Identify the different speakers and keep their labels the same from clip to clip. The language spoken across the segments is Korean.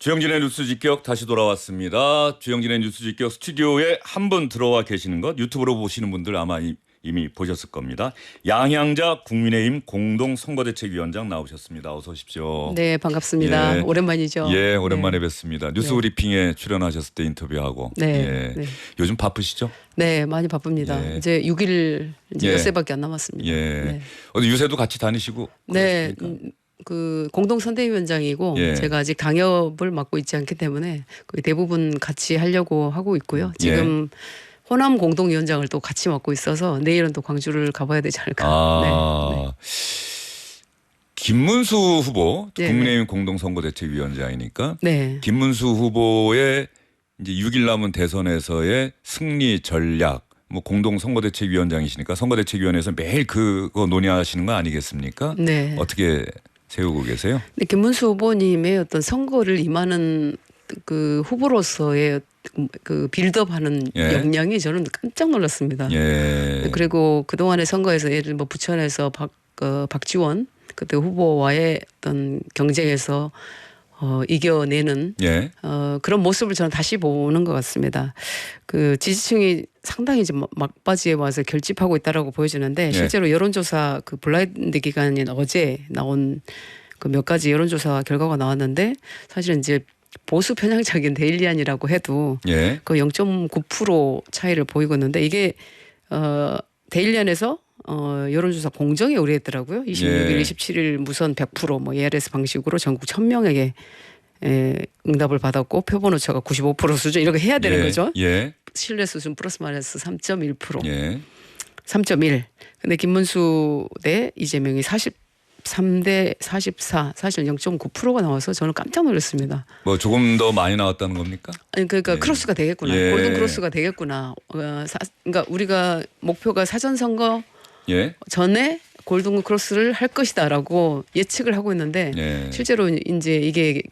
Speaker 1: 주영진의 뉴스 직격 다시 돌아왔습니다. 주영진의 뉴스 직격 스튜디오에 한 분 들어와 계시는 것 유튜브로 보시는 분들 아마 이미 보셨을 겁니다. 양향자 국민의힘 공동선거대책위원장 나오셨습니다. 어서 오십시오.
Speaker 2: 네, 반갑습니다.
Speaker 1: 예.
Speaker 2: 오랜만이죠.
Speaker 1: 예, 오랜만에
Speaker 2: 네.
Speaker 1: 뵙습니다. 뉴스
Speaker 2: 네.
Speaker 1: 브리핑에 출연하셨을 때 인터뷰하고.
Speaker 2: 네.
Speaker 1: 예.
Speaker 2: 네.
Speaker 1: 요즘 바쁘시죠?
Speaker 2: 네, 많이 바쁩니다.
Speaker 1: 예.
Speaker 2: 이제 6일 이제
Speaker 1: 예.
Speaker 2: 엿새밖에 안 남았습니다.
Speaker 1: 예.
Speaker 2: 네.
Speaker 1: 어디 유세도 같이 다니시고.
Speaker 2: 네.
Speaker 1: 그렇습니까?
Speaker 2: 그 공동선대위원장이고
Speaker 1: 예.
Speaker 2: 제가 아직 당협을 맡고 있지 않기 때문에 거의 대부분 같이 하려고 하고 있고요. 지금 호남 공동위원장을 또 같이 맡고 있어서 내일은 또 광주를 가봐야 되지 않을까.
Speaker 1: 아. 김문수 후보
Speaker 2: 네.
Speaker 1: 국민의힘 공동선거대책위원장이니까
Speaker 2: 네.
Speaker 1: 김문수 후보의 이제 6일 남은 대선에서의 승리 전략 뭐 공동선거대책위원장이시니까 선거대책위원회에서 매일 그거 논의하시는 거 아니겠습니까?
Speaker 2: 네.
Speaker 1: 어떻게 세우고 계세요?
Speaker 2: 근데 김문수 후보님의 어떤 선거를 임하는 그 후보로서의 그 빌드업하는
Speaker 1: 예.
Speaker 2: 역량이 저는 깜짝 놀랐습니다.
Speaker 1: 예.
Speaker 2: 그리고 그 동안의 선거에서 예를 들어 뭐 부천에서 박지원 그때 후보와의 어떤 경쟁에서 이겨내는
Speaker 1: 예.
Speaker 2: 그런 모습을 저는 다시 보는 것 같습니다. 그 지지층이 상당히 이제 막바지에 와서 결집하고 있다라고 보여지는데 실제로 여론조사 그 블라인드 기간인 어제 나온 그 몇 가지 여론조사 결과가 나왔는데 사실은 이제 보수 편향적인 데일리안이라고 해도
Speaker 1: 예.
Speaker 2: 그 0.9% 차이를 보이고 있는데 이게 데일리안에서 여론조사 공정에 의뢰했더라고요. 26일,
Speaker 1: 예.
Speaker 2: 27일 무선 100%뭐 ARS 방식으로 전국 1,000명에게 응답을 받았고 표본 오차가 95% 수준 이렇게 해야 되는
Speaker 1: 예.
Speaker 2: 거죠.
Speaker 1: 예.
Speaker 2: 신뢰 수준 플러스 마이너스 3.1%.
Speaker 1: 예.
Speaker 2: 3.1. 근데 김문수 대 이재명이 43대 44 사실 0.9%가 나와서 저는 깜짝 놀랐습니다.
Speaker 1: 뭐 조금 더 많이 나왔다는 겁니까?
Speaker 2: 아니 그러니까
Speaker 1: 예.
Speaker 2: 크로스가 되겠구나.
Speaker 1: 예.
Speaker 2: 골든 크로스가 되겠구나. 그러니까 우리가 목표가 사전 선거
Speaker 1: 예.
Speaker 2: 전에 골든 크로스를 할 것이다라고 예측을 하고 있는데
Speaker 1: 예.
Speaker 2: 실제로 이제 이게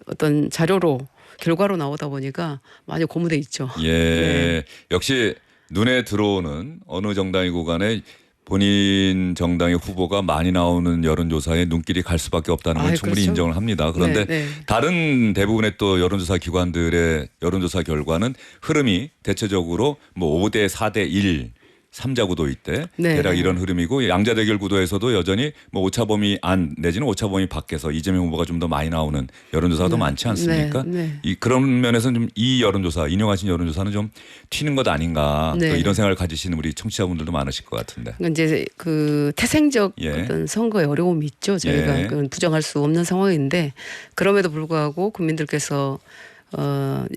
Speaker 2: 어떤 자료로 결과로 나오다 보니까 많이 고무돼 있죠.
Speaker 1: 예.
Speaker 2: 네.
Speaker 1: 역시 눈에 들어오는 어느 정당이고 간에 본인 정당의 후보가 많이 나오는 여론조사에 눈길이 갈 수밖에 없다는 건 충분히
Speaker 2: 그렇죠.
Speaker 1: 인정을 합니다. 그런데
Speaker 2: 네, 네.
Speaker 1: 다른 대부분의 또 여론조사 기관들의 여론조사 결과는 흐름이 대체적으로 뭐 5대 4대 1 3자 구도 있대.
Speaker 2: 네.
Speaker 1: 대략 이런 흐름이고 양자 대결 구도에서도 여전히 뭐 오차범위 안 내지는 오차범위 밖에서 이재명 후보가 좀 더 많이 나오는 여론조사가 더 많지 않습니까?
Speaker 2: 네.
Speaker 1: 이 그런 면에서는 좀 이 여론조사 인용하신 여론조사는 좀 튀는 것 아닌가.
Speaker 2: 네.
Speaker 1: 또 이런 생각을 가지시는 우리 청취자분들도 많으실 것 같은데.
Speaker 2: 그러니까 이제 그 태생적
Speaker 1: 예.
Speaker 2: 어떤 선거에 어려움이 있죠. 저희가
Speaker 1: 예.
Speaker 2: 그건 부정할 수 없는 상황인데 그럼에도 불구하고 국민들께서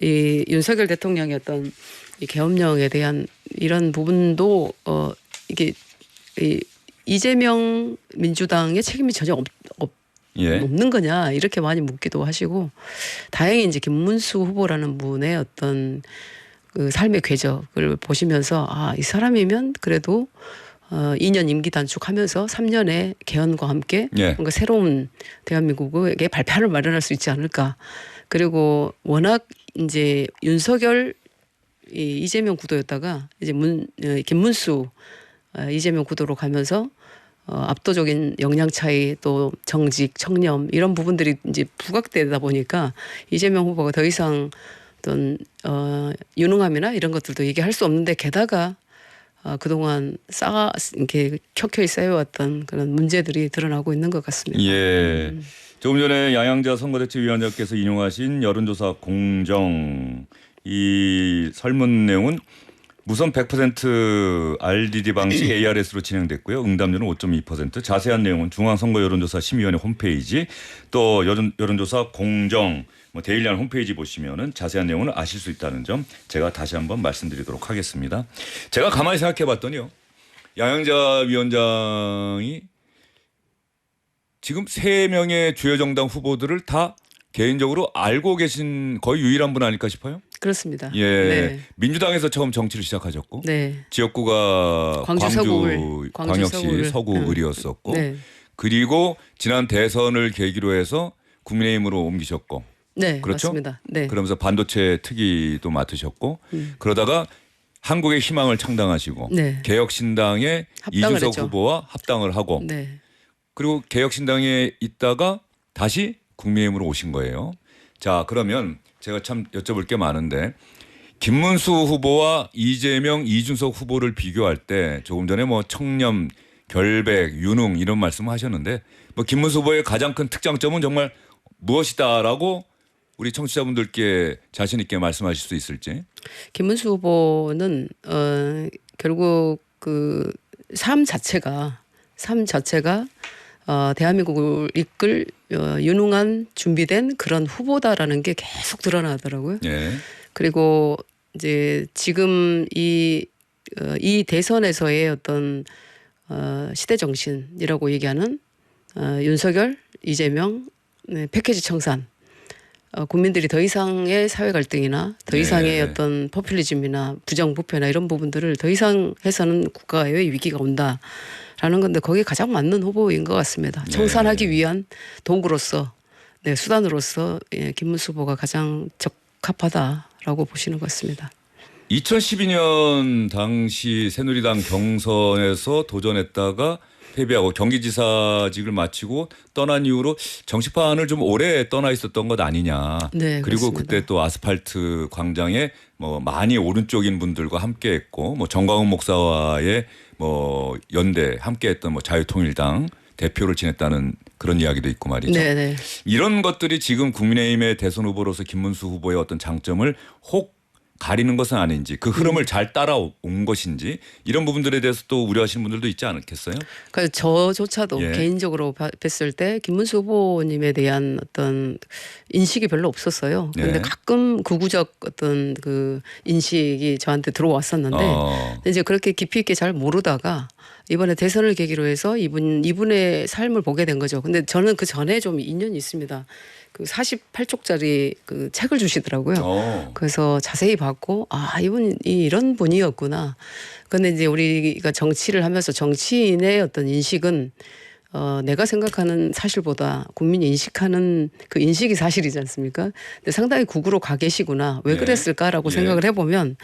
Speaker 2: 이 윤석열 대통령의 어떤 이 계엄령에 대한 이런 부분도 이게 이재명 민주당의 책임이 전혀
Speaker 1: 예.
Speaker 2: 없는 거냐 이렇게 많이 묻기도 하시고 다행히 이제 김문수 후보라는 분의 어떤 그 삶의 궤적을 보시면서 이 사람이면 그래도 2년 임기 단축하면서 3년의 개헌과 함께
Speaker 1: 예.
Speaker 2: 뭔가 새로운 대한민국에게 발판을 마련할 수 있지 않을까. 그리고 워낙 이제 윤석열 이재명 구도였다가 이제 김문수 이재명 구도로 가면서 압도적인 역량 차이 또 정직 청렴 이런 부분들이 이제 부각되다 보니까 이재명 후보가 더 이상 어떤 유능함이나 이런 것들도 얘기할 수 없는데 게다가 그동안 이렇게 켜켜이 쌓여왔던 그런 문제들이 드러나고 있는 것 같습니다.
Speaker 1: 예. 조금 전에 양향자 선거대책위원장께서 인용하신 여론조사 공정 이 설문 내용은 무선 100% RDD 방식 ARS로 진행됐고요. 응답률은 5.2%. 자세한 내용은 중앙선거여론조사심의위원회 홈페이지 또 여론조사 공정 뭐 데일리안 홈페이지 보시면은 자세한 내용을 아실 수 있다는 점 제가 다시 한번 말씀드리도록 하겠습니다. 제가 가만히 생각해봤더니요. 양향자 위원장이 지금 3명의 주요 정당 후보들을 다 개인적으로 알고 계신 거의 유일한 분 아닐까 싶어요.
Speaker 2: 그렇습니다.
Speaker 1: 예,
Speaker 2: 네.
Speaker 1: 민주당에서 처음 정치를 시작하셨고
Speaker 2: 네.
Speaker 1: 지역구가
Speaker 2: 광주 서구을,
Speaker 1: 광역시 서구을이었었고
Speaker 2: 네.
Speaker 1: 그리고 지난 대선을 계기로 해서 국민의힘으로 옮기셨고
Speaker 2: 네,
Speaker 1: 그렇죠?
Speaker 2: 맞습니다. 네.
Speaker 1: 그러면서 반도체 특위도 맡으셨고 그러다가 한국의 희망을 창당하시고
Speaker 2: 네.
Speaker 1: 개혁신당의
Speaker 2: 합당을
Speaker 1: 이준석
Speaker 2: 했죠.
Speaker 1: 후보와 합당을 하고
Speaker 2: 네.
Speaker 1: 그리고 개혁신당에 있다가 다시 국민의힘으로 오신 거예요. 자, 그러면 제가 참 여쭤볼 게 많은데 김문수 후보와 이재명, 이준석 후보를 비교할 때 조금 전에 뭐 청렴, 결백, 유능 이런 말씀을 하셨는데 뭐 김문수 후보의 가장 큰 특장점은 정말 무엇이다라고 우리 청취자분들께 자신 있게 말씀하실 수 있을지.
Speaker 2: 김문수 후보는 결국 그 삶 자체가 대한민국을 이끌 유능한 준비된 그런 후보다라는 게 계속 드러나더라고요.
Speaker 1: 예.
Speaker 2: 그리고 이제 지금 이 대선에서의 어떤 시대 정신이라고 얘기하는 윤석열, 이재명 패키지 청산. 국민들이 더 이상의 사회 갈등이나 더 이상의 어떤 포퓰리즘이나 부정부패나 이런 부분들을 더 이상 해서는 국가의 위기가 온다라는 건데 거기에 가장 맞는 후보인 것 같습니다. 청산하기 위한 도구로서 수단으로서 김문수 후보가 가장 적합하다라고 보시는 것 같습니다.
Speaker 1: 2012년 당시 새누리당 경선에서 도전했다가 패배하고 경기지사직을 마치고 떠난 이후로 정치판을 좀 오래 떠나 있었던 것 아니냐.
Speaker 2: 네,
Speaker 1: 그리고
Speaker 2: 그렇습니다.
Speaker 1: 그때 또 아스팔트 광장에 뭐 많이 오른쪽인 분들과 함께했고 뭐 정광훈 목사와의 뭐 연대 함께했던 뭐 자유통일당 대표를 지냈다는 그런 이야기도 있고 말이죠.
Speaker 2: 네네.
Speaker 1: 이런 것들이 지금 국민의힘의 대선 후보로서 김문수 후보의 어떤 장점을 혹 가리는 것은 아닌지 그 흐름을 잘 따라온 것인지 이런 부분들에 대해서 또 우려하시는 분들도 있지 않겠어요?
Speaker 2: 그러니까 저조차도
Speaker 1: 예.
Speaker 2: 개인적으로 뵀을 때 김문수 후보님에 대한 어떤 인식이 별로 없었어요. 그런데
Speaker 1: 네.
Speaker 2: 가끔 구구적 어떤 그 인식이 저한테 들어왔었는데 이제 그렇게 깊이 있게 잘 모르다가 이번에 대선을 계기로 해서 이분의 삶을 보게 된 거죠. 근데 저는 그 전에 좀 인연이 있습니다. 그 48쪽짜리 그 책을 주시더라고요. 그래서 자세히 봤고 이분이 이런 분이었구나. 그런데 이제 우리가 정치를 하면서 정치인의 어떤 인식은 내가 생각하는 사실보다 국민이 인식하는 그 인식이 사실이지 않습니까? 근데 상당히 국으로 가 계시구나. 왜 그랬을까라고 생각을 해보면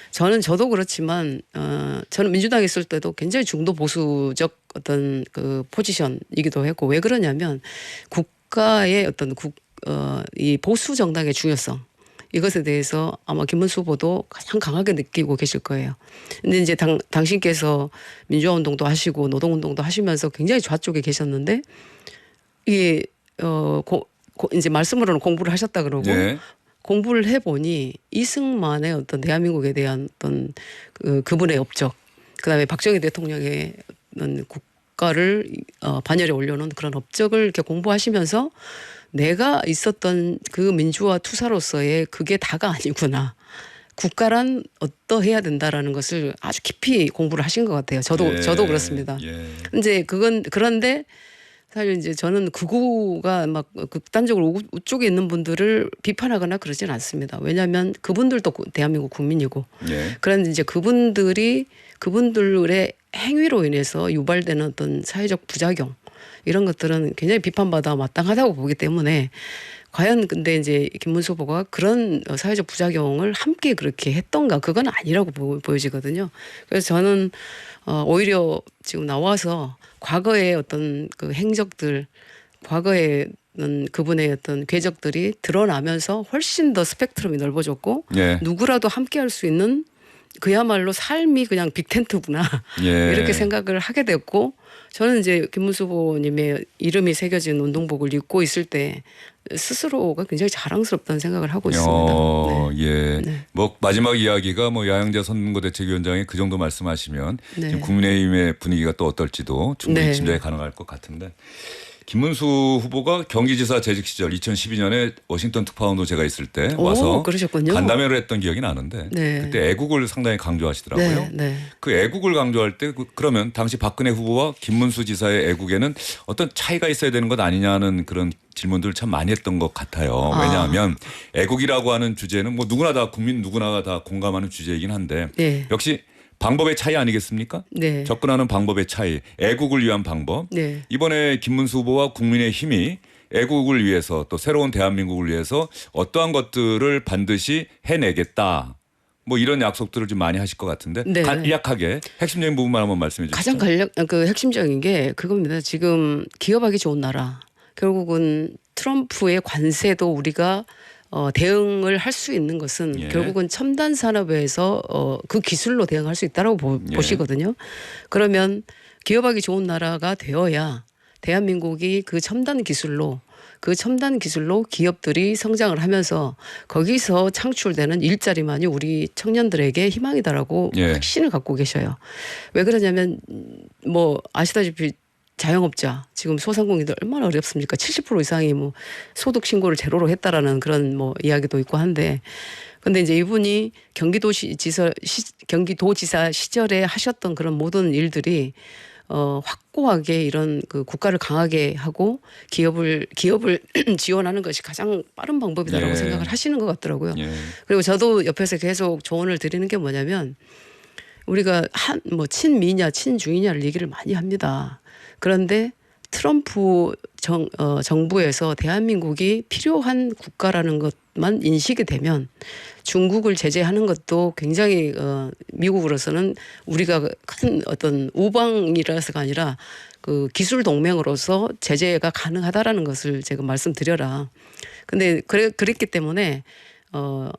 Speaker 2: 저도 그렇지만 저는 민주당에 있을 때도 굉장히 중도 보수적 어떤 그 포지션이기도 했고 왜 그러냐면 국가의 어떤 이 보수 정당의 중요성 이것에 대해서 아마 김문수 후보도 가장 강하게 느끼고 계실 거예요. 근데 이제 당신께서 민주화 운동도 하시고 노동 운동도 하시면서 굉장히 좌쪽에 계셨는데 이게 이제 말씀으로는 공부를 하셨다 그러고 공부를 해보니 이승만의 어떤 대한민국에 대한 어떤 그분의 업적, 그다음에 박정희 대통령의 어떤 국가를 반열에 올려놓은 그런 업적을 이렇게 공부하시면서 내가 있었던 그 민주화 투사로서의 그게 다가 아니구나. 국가란 어떠해야 된다라는 것을 아주 깊이 공부를 하신 것 같아요. 저도 그렇습니다. 이제 그런데 사실 이제 저는 극우가 막 극단적으로 우쪽에 있는 분들을 비판하거나 그러진 않습니다. 왜냐하면 그분들도 대한민국 국민이고 그런데 이제 그분들의 행위로 인해서 유발되는 어떤 사회적 부작용 이런 것들은 굉장히 비판받아 마땅하다고 보기 때문에 과연 근데 이제 김문수 후보가 그런 사회적 부작용을 함께 그렇게 했던가 그건 아니라고 보여지거든요. 그래서 저는 오히려 지금 나와서 과거의 어떤 그 행적들, 과거의 그분의 어떤 궤적들이 드러나면서 훨씬 더 스펙트럼이 넓어졌고 누구라도 함께할 수 있는 그야말로 삶이 그냥 빅텐트구나 이렇게 생각을 하게 됐고 저는 이제 김문수 후보님의 이름이 새겨진 운동복을 입고 있을 때 스스로가 굉장히 자랑스럽다는 생각을 하고 있습니다.
Speaker 1: 뭐 마지막 이야기가 뭐 야영자 선거대책위원장이 그 정도 말씀하시면 지금 국민의힘의 분위기가 또 어떨지도 충분히 짐작이 가능할 것 같은데 김문수 후보가 경기지사 재직 시절 2012년에 워싱턴 특파원으로 제가 있을 때 와서
Speaker 2: 그러셨군요.
Speaker 1: 간담회를 했던 기억이 나는데 그때 애국을 상당히 강조하시더라고요. 그 애국을 강조할 때 그러면 당시 박근혜 후보와 김문수 지사의 애국에는 어떤 차이가 있어야 되는 것 아니냐는 그런 질문들을 참 많이 했던 것 같아요. 왜냐하면 애국이라고 하는 주제는 뭐 누구나 다 국민 누구나 다 공감하는 주제이긴 한데 역시 방법의 차이 아니겠습니까? 접근하는 방법의 차이, 애국을 위한 방법. 이번에 김문수 후보와 국민의힘이 애국을 위해서 또 새로운 대한민국을 위해서 어떠한 것들을 반드시 해내겠다. 뭐 이런 약속들을 좀 많이 하실 것 같은데 간략하게 핵심적인 부분만 한번 말씀해 주시죠.
Speaker 2: 가장 핵심적인 게 그겁니다. 지금 기업하기 좋은 나라. 결국은 트럼프의 관세도 우리가 대응을 할 수 있는 것은
Speaker 1: 예.
Speaker 2: 결국은 첨단 산업에서 그 기술로 대응할 수 있다라고
Speaker 1: 예.
Speaker 2: 보시거든요. 그러면 기업하기 좋은 나라가 되어야 대한민국이 그 첨단 기술로 기업들이 성장을 하면서 거기서 창출되는 일자리만이 우리 청년들에게 희망이다라고
Speaker 1: 예.
Speaker 2: 확신을 갖고 계셔요. 왜 그러냐면 뭐 아시다시피 자영업자 지금 소상공인들 얼마나 어렵습니까? 70% 이상이 뭐 소득 신고를 제로로 했다라는 그런 뭐 이야기도 있고 한데, 근데 이제 이분이 경기도지사 시절에 하셨던 그런 모든 일들이 확고하게 이런 그 국가를 강하게 하고 기업을 지원하는 것이 가장 빠른 방법이다라고
Speaker 1: 예.
Speaker 2: 생각을 하시는 것 같더라고요.
Speaker 1: 예.
Speaker 2: 그리고 저도 옆에서 계속 조언을 드리는 게 뭐냐면 우리가 뭐 친미냐 친중이냐를 얘기를 많이 합니다. 그런데 트럼프 정부에서 대한민국이 필요한 국가라는 것만 인식이 되면 중국을 제재하는 것도 굉장히 미국으로서는 우리가 큰 어떤 우방이라서가 아니라 그 기술 동맹으로서 제재가 가능하다라는 것을 제가 말씀드려라. 근데 그랬기 때문에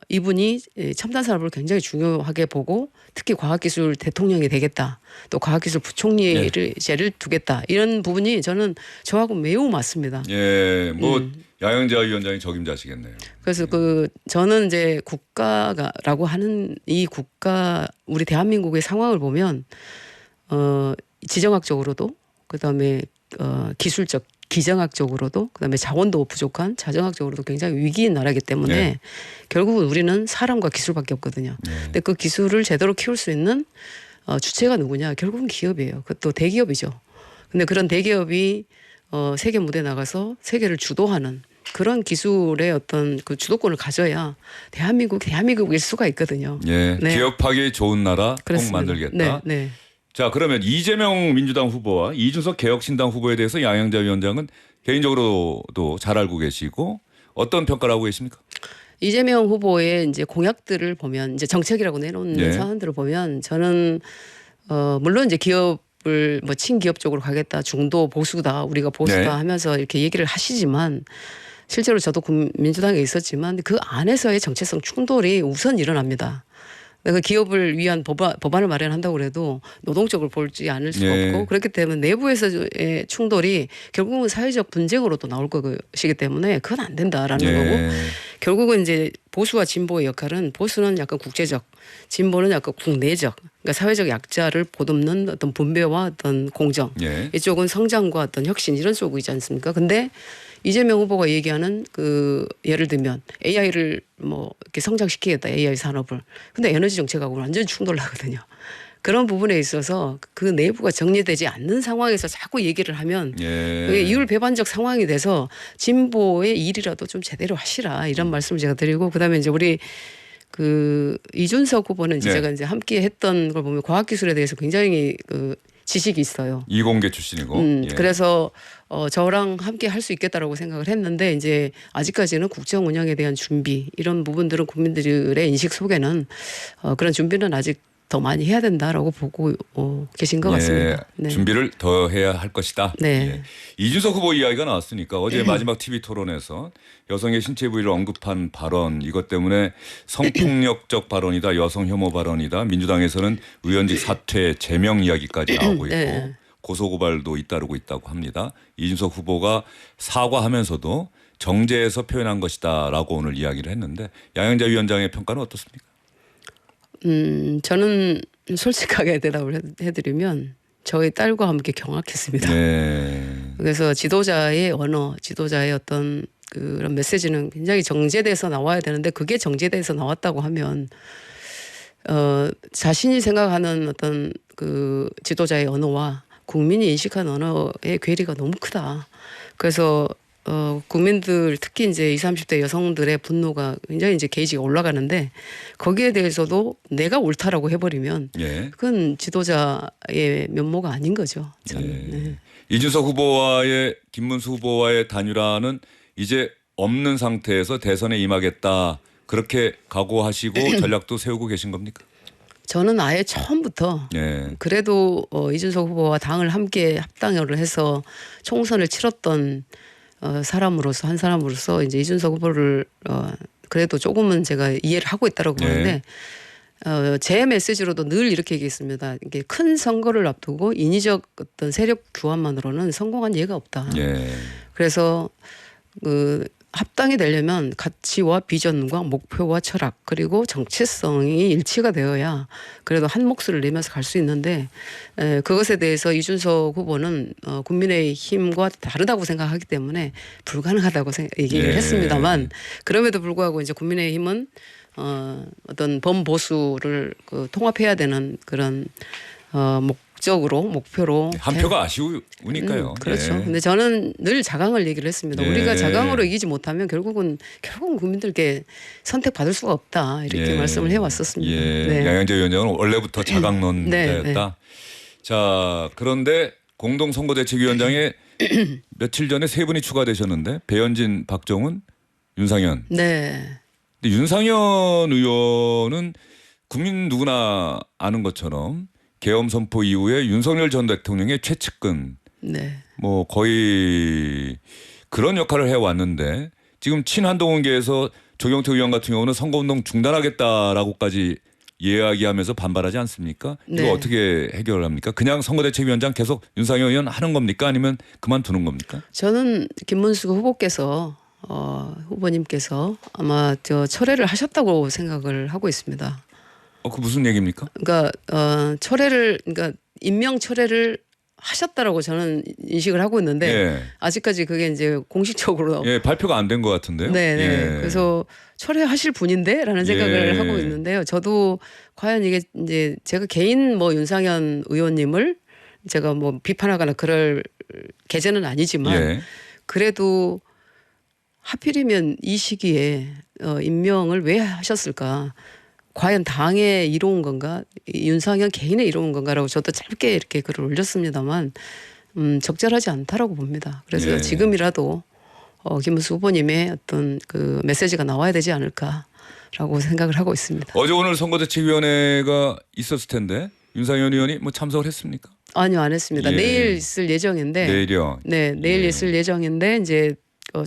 Speaker 2: 이분이 첨단 산업을 굉장히 중요하게 보고 특히 과학기술 대통령이 되겠다. 또 과학기술 부총리를 제를 두겠다. 이런 부분이 저는 저하고 매우 맞습니다.
Speaker 1: 예, 뭐 야영자 위원장이 적임자시겠네요.
Speaker 2: 그래서 저는 이제 국가라고 하는 이 국가 우리 대한민국의 상황을 보면 지정학적으로도 그다음에 기술적 기정학적으로도 그다음에 자원도 부족한 자정학적으로도 굉장히 위기인 나라이기 때문에
Speaker 1: 네.
Speaker 2: 결국은 우리는 사람과 기술밖에 없거든요.
Speaker 1: 네.
Speaker 2: 근데 그 기술을 제대로 키울 수 있는 주체가 누구냐? 결국은 기업이에요. 그것도 대기업이죠. 근데 그런 대기업이 세계 무대에 나가서 세계를 주도하는 그런 기술의 어떤 그 주도권을 가져야 대한민국일 수가 있거든요.
Speaker 1: 예,
Speaker 2: 네.
Speaker 1: 기업하기 좋은 나라
Speaker 2: 그렇습니다.
Speaker 1: 꼭 만들겠다.
Speaker 2: 네, 네.
Speaker 1: 자, 그러면 이재명 민주당 후보와 이준석 개혁신당 후보에 대해서 양양자 위원장은 개인적으로도 잘 알고 계시고 어떤 평가를 하고 계십니까?
Speaker 2: 이재명 후보의 이제 공약들을 보면 이제 정책이라고 내놓는
Speaker 1: 네.
Speaker 2: 사안들을 보면 저는 물론 이제 기업을 뭐 친기업 쪽으로 가겠다, 중도 보수다, 우리가 보수다
Speaker 1: 네.
Speaker 2: 하면서 이렇게 얘기를 하시지만 실제로 저도 민주당에 있었지만 그 안에서의 정체성 충돌이 우선 일어납니다. 내가 기업을 위한 법안을 마련한다고 해도 노동적으로 볼지 않을 수가
Speaker 1: 네.
Speaker 2: 없고 그렇기 때문에 내부에서의 충돌이 결국은 사회적 분쟁으로 또 나올 것이기 때문에 그건 안 된다라는
Speaker 1: 예.
Speaker 2: 거고 결국은 이제 보수와 진보의 역할은 보수는 약간 국제적, 진보는 약간 국내적, 그러니까 사회적 약자를 보듬는 어떤 분배와 어떤 공정,
Speaker 1: 예.
Speaker 2: 이쪽은 성장과 어떤 혁신 이런 쪽이지 않습니까? 근데 이재명 후보가 얘기하는 그 예를 들면 AI를 뭐 이렇게 성장시키겠다 AI 산업을. 근데 에너지 정책하고 완전히 충돌나거든요. 그런 부분에 있어서 그 내부가 정리되지 않는 상황에서 자꾸 얘기를 하면
Speaker 1: 예.
Speaker 2: 그게 이율 배반적 상황이 돼서 진보의 일이라도 좀 제대로 하시라 이런 말씀을 제가 드리고 그다음에 이제 우리 그 이준석 후보는 이제
Speaker 1: 네.
Speaker 2: 제가 이제 함께 했던 걸 보면 과학기술에 대해서 굉장히 그 지식이 있어요.
Speaker 1: 이공계 출신이고. 예.
Speaker 2: 그래서 저랑 함께 할 수 있겠다라고 생각을 했는데 이제 아직까지는 국정 운영에 대한 준비 이런 부분들은 국민들의 인식 속에는 그런 준비는 아직 더 많이 해야 된다라고 보고 계신 것 같습니다. 네.
Speaker 1: 준비를 더 해야 할 것이다.
Speaker 2: 네.
Speaker 1: 예. 이준석 후보 이야기가 나왔으니까 어제 마지막 TV 토론에서 여성의 신체 부위를 언급한 발언 이것 때문에 성폭력적 발언이다, 여성 혐오 발언이다. 민주당에서는 의원직 사퇴, 제명 이야기까지 나오고 있고
Speaker 2: 네.
Speaker 1: 고소고발도 잇따르고 있다고 합니다. 이준석 후보가 사과하면서도 정제해서 표현한 것이다라고 오늘 이야기를 했는데 양양자 위원장의 평가는 어떻습니까?
Speaker 2: 저는 솔직하게 대답을 해드리면 저희 딸과 함께 경악했습니다.
Speaker 1: 네.
Speaker 2: 그래서 지도자의 언어, 지도자의 어떤 그런 메시지는 굉장히 정제돼서 나와야 되는데 그게 정제돼서 나왔다고 하면 자신이 생각하는 어떤 그 지도자의 언어와 국민이 인식한 언어의 괴리가 너무 크다. 그래서 국민들 특히 이제 20, 30대 여성들의 분노가 굉장히 이제 게이지가 올라가는데 거기에 대해서도 내가 옳다라고 해버리면
Speaker 1: 예.
Speaker 2: 그건 지도자의 면모가 아닌 거죠. 저는.
Speaker 1: 예.
Speaker 2: 네.
Speaker 1: 이준석 후보와의 김문수 후보와의 단일화는 이제 없는 상태에서 대선에 임하겠다 그렇게 각오하시고 전략도 세우고 계신 겁니까?
Speaker 2: 저는 아예 처음부터
Speaker 1: 예.
Speaker 2: 그래도 이준석 후보와 당을 함께 합당을 해서 총선을 치렀던 사람으로서 한 사람으로서 이제 이준석 후보를 그래도 조금은 제가 이해를 하고 있다라고
Speaker 1: 네.
Speaker 2: 보는데 제 메시지로도 늘 이렇게 얘기했습니다. 이게 큰 선거를 앞두고 인위적 어떤 세력 교환만으로는 성공한 예가 없다.
Speaker 1: 예.
Speaker 2: 그래서 그 합당이 되려면 가치와 비전과 목표와 철학 그리고 정체성이 일치가 되어야 그래도 한 목소리를 내면서 갈 수 있는데 그것에 대해서 이준석 후보는 국민의힘과 다르다고 생각하기 때문에 불가능하다고 얘기를
Speaker 1: 예.
Speaker 2: 했습니다만 그럼에도 불구하고 이제 국민의힘은 어떤 범보수를 통합해야 되는 그런 목표로
Speaker 1: 한 표가 아쉬우니까요.
Speaker 2: 그렇죠.
Speaker 1: 예.
Speaker 2: 근데 저는 늘 자강을 얘기를 했습니다.
Speaker 1: 예.
Speaker 2: 우리가 자강으로 이기지 못하면 결국은 국민들께 선택받을 수가 없다. 이렇게
Speaker 1: 예.
Speaker 2: 말씀을 해왔었습니다.
Speaker 1: 예.
Speaker 2: 네.
Speaker 1: 양양재 위원장은 원래부터
Speaker 2: 네,
Speaker 1: 자강론자였다. 자, 그런데 공동선거대책위원장에 며칠 전에 세 분이 추가되셨는데 배현진, 박정훈, 윤상현.
Speaker 2: 네.
Speaker 1: 근데 윤상현 의원은 국민 누구나 아는 것처럼 계엄 선포 이후에 윤석열 전 대통령의 최측근
Speaker 2: 네.
Speaker 1: 뭐 거의 그런 역할을 해왔는데 지금 친한동훈계에서 조경태 의원 같은 경우는 선거운동 중단하겠다라고까지 이야기하면서 반발하지 않습니까?
Speaker 2: 네.
Speaker 1: 이거 어떻게 해결을 합니까? 그냥 선거대책위원장 계속 윤상현 의원 하는 겁니까? 아니면 그만두는 겁니까?
Speaker 2: 저는 김문수 후보께서 후보님께서 아마 철회를 하셨다고 생각을 하고 있습니다.
Speaker 1: 그 무슨 얘기입니까?
Speaker 2: 그러니까 그러니까 임명 철회를 하셨다라고 저는 인식을 하고 있는데
Speaker 1: 예.
Speaker 2: 아직까지 그게 이제 공식적으로
Speaker 1: 예, 발표가 안 된 것 같은데요.
Speaker 2: 네, 네.
Speaker 1: 예.
Speaker 2: 그래서 철회하실 분인데라는 생각을
Speaker 1: 예.
Speaker 2: 하고 있는데요. 저도 과연 이게 이제 제가 개인 윤상현 의원님을 제가 비판하거나 그럴 계제는 아니지만
Speaker 1: 예.
Speaker 2: 그래도 하필이면 이 시기에 임명을 왜 하셨을까? 과연 당에 이로운 건가? 윤상현 개인에 이로운 건가라고 저도 짧게 이렇게 글을 올렸습니다만 적절하지 않다라고 봅니다. 그래서
Speaker 1: 예.
Speaker 2: 지금이라도 김문수 후보님의 어떤 그 메시지가 나와야 되지 않을까라고 생각을 하고 있습니다.
Speaker 1: 어제 오늘 선거대책위원회가 있었을 텐데 윤상현 의원이 뭐 참석을 했습니까?
Speaker 2: 아니요, 안 했습니다.
Speaker 1: 예.
Speaker 2: 내일 있을 예정인데.
Speaker 1: 내일이요.
Speaker 2: 네, 내일
Speaker 1: 예.
Speaker 2: 있을 예정인데 이제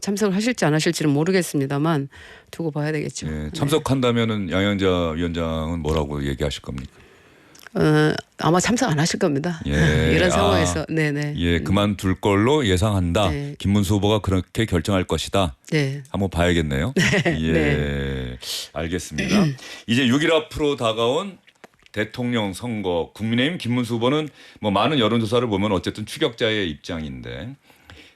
Speaker 2: 참석을 하실지 안 하실지는 모르겠습니다만 두고 봐야 되겠죠.
Speaker 1: 예, 참석한다면은 양양자 위원장은 뭐라고 얘기하실 겁니까?
Speaker 2: 아마 참석 안 하실 겁니다.
Speaker 1: 예.
Speaker 2: 이런 상황에서 네네.
Speaker 1: 예, 그만둘 걸로 예상한다.
Speaker 2: 네.
Speaker 1: 김문수 후보가 그렇게 결정할 것이다.
Speaker 2: 네.
Speaker 1: 한번 봐야겠네요. 예, 알겠습니다. 이제 6일 앞으로 다가온 대통령 선거, 국민의힘 김문수 후보는 뭐 많은 여론조사를 보면 어쨌든 추격자의 입장인데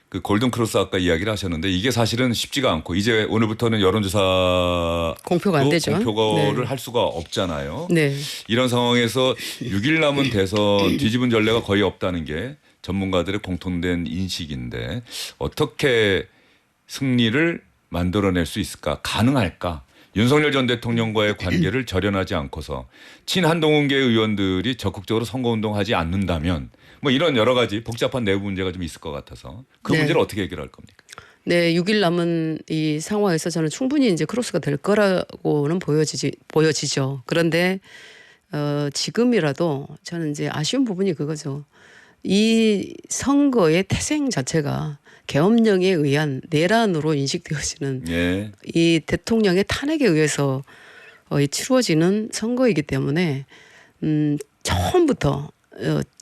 Speaker 1: 그 골든크로스 아까 이야기를 하셨는데 이게 사실은 쉽지가 않고 이제 오늘부터는 여론조사
Speaker 2: 공표가 안 되죠.
Speaker 1: 공표를
Speaker 2: 네.
Speaker 1: 할 수가 없잖아요.
Speaker 2: 네.
Speaker 1: 이런 상황에서 6일 남은 대선 뒤집은 전례가 거의 없다는 게 전문가들의 공통된 인식인데 어떻게 승리를 만들어낼 수 있을까? 가능할까? 윤석열 전 대통령과의 관계를 절연하지 않고서 친한동훈계 의원들이 적극적으로 선거운동하지 않는다면 뭐 이런 여러 가지 복잡한 내부 문제가 좀 있을 것 같아서 그
Speaker 2: 네.
Speaker 1: 문제를 어떻게 해결할 겁니까?
Speaker 2: 네, 6일 남은 이 상황에서 저는 충분히 이제 크로스가 될 거라고는 보여지죠. 그런데 지금이라도 저는 이제 아쉬운 부분이 그거죠. 이 선거의 태생 자체가 계엄령에 의한 내란으로 인식되어지는
Speaker 1: 예.
Speaker 2: 이 대통령의 탄핵에 의해서 치루어지는 선거이기 때문에 처음부터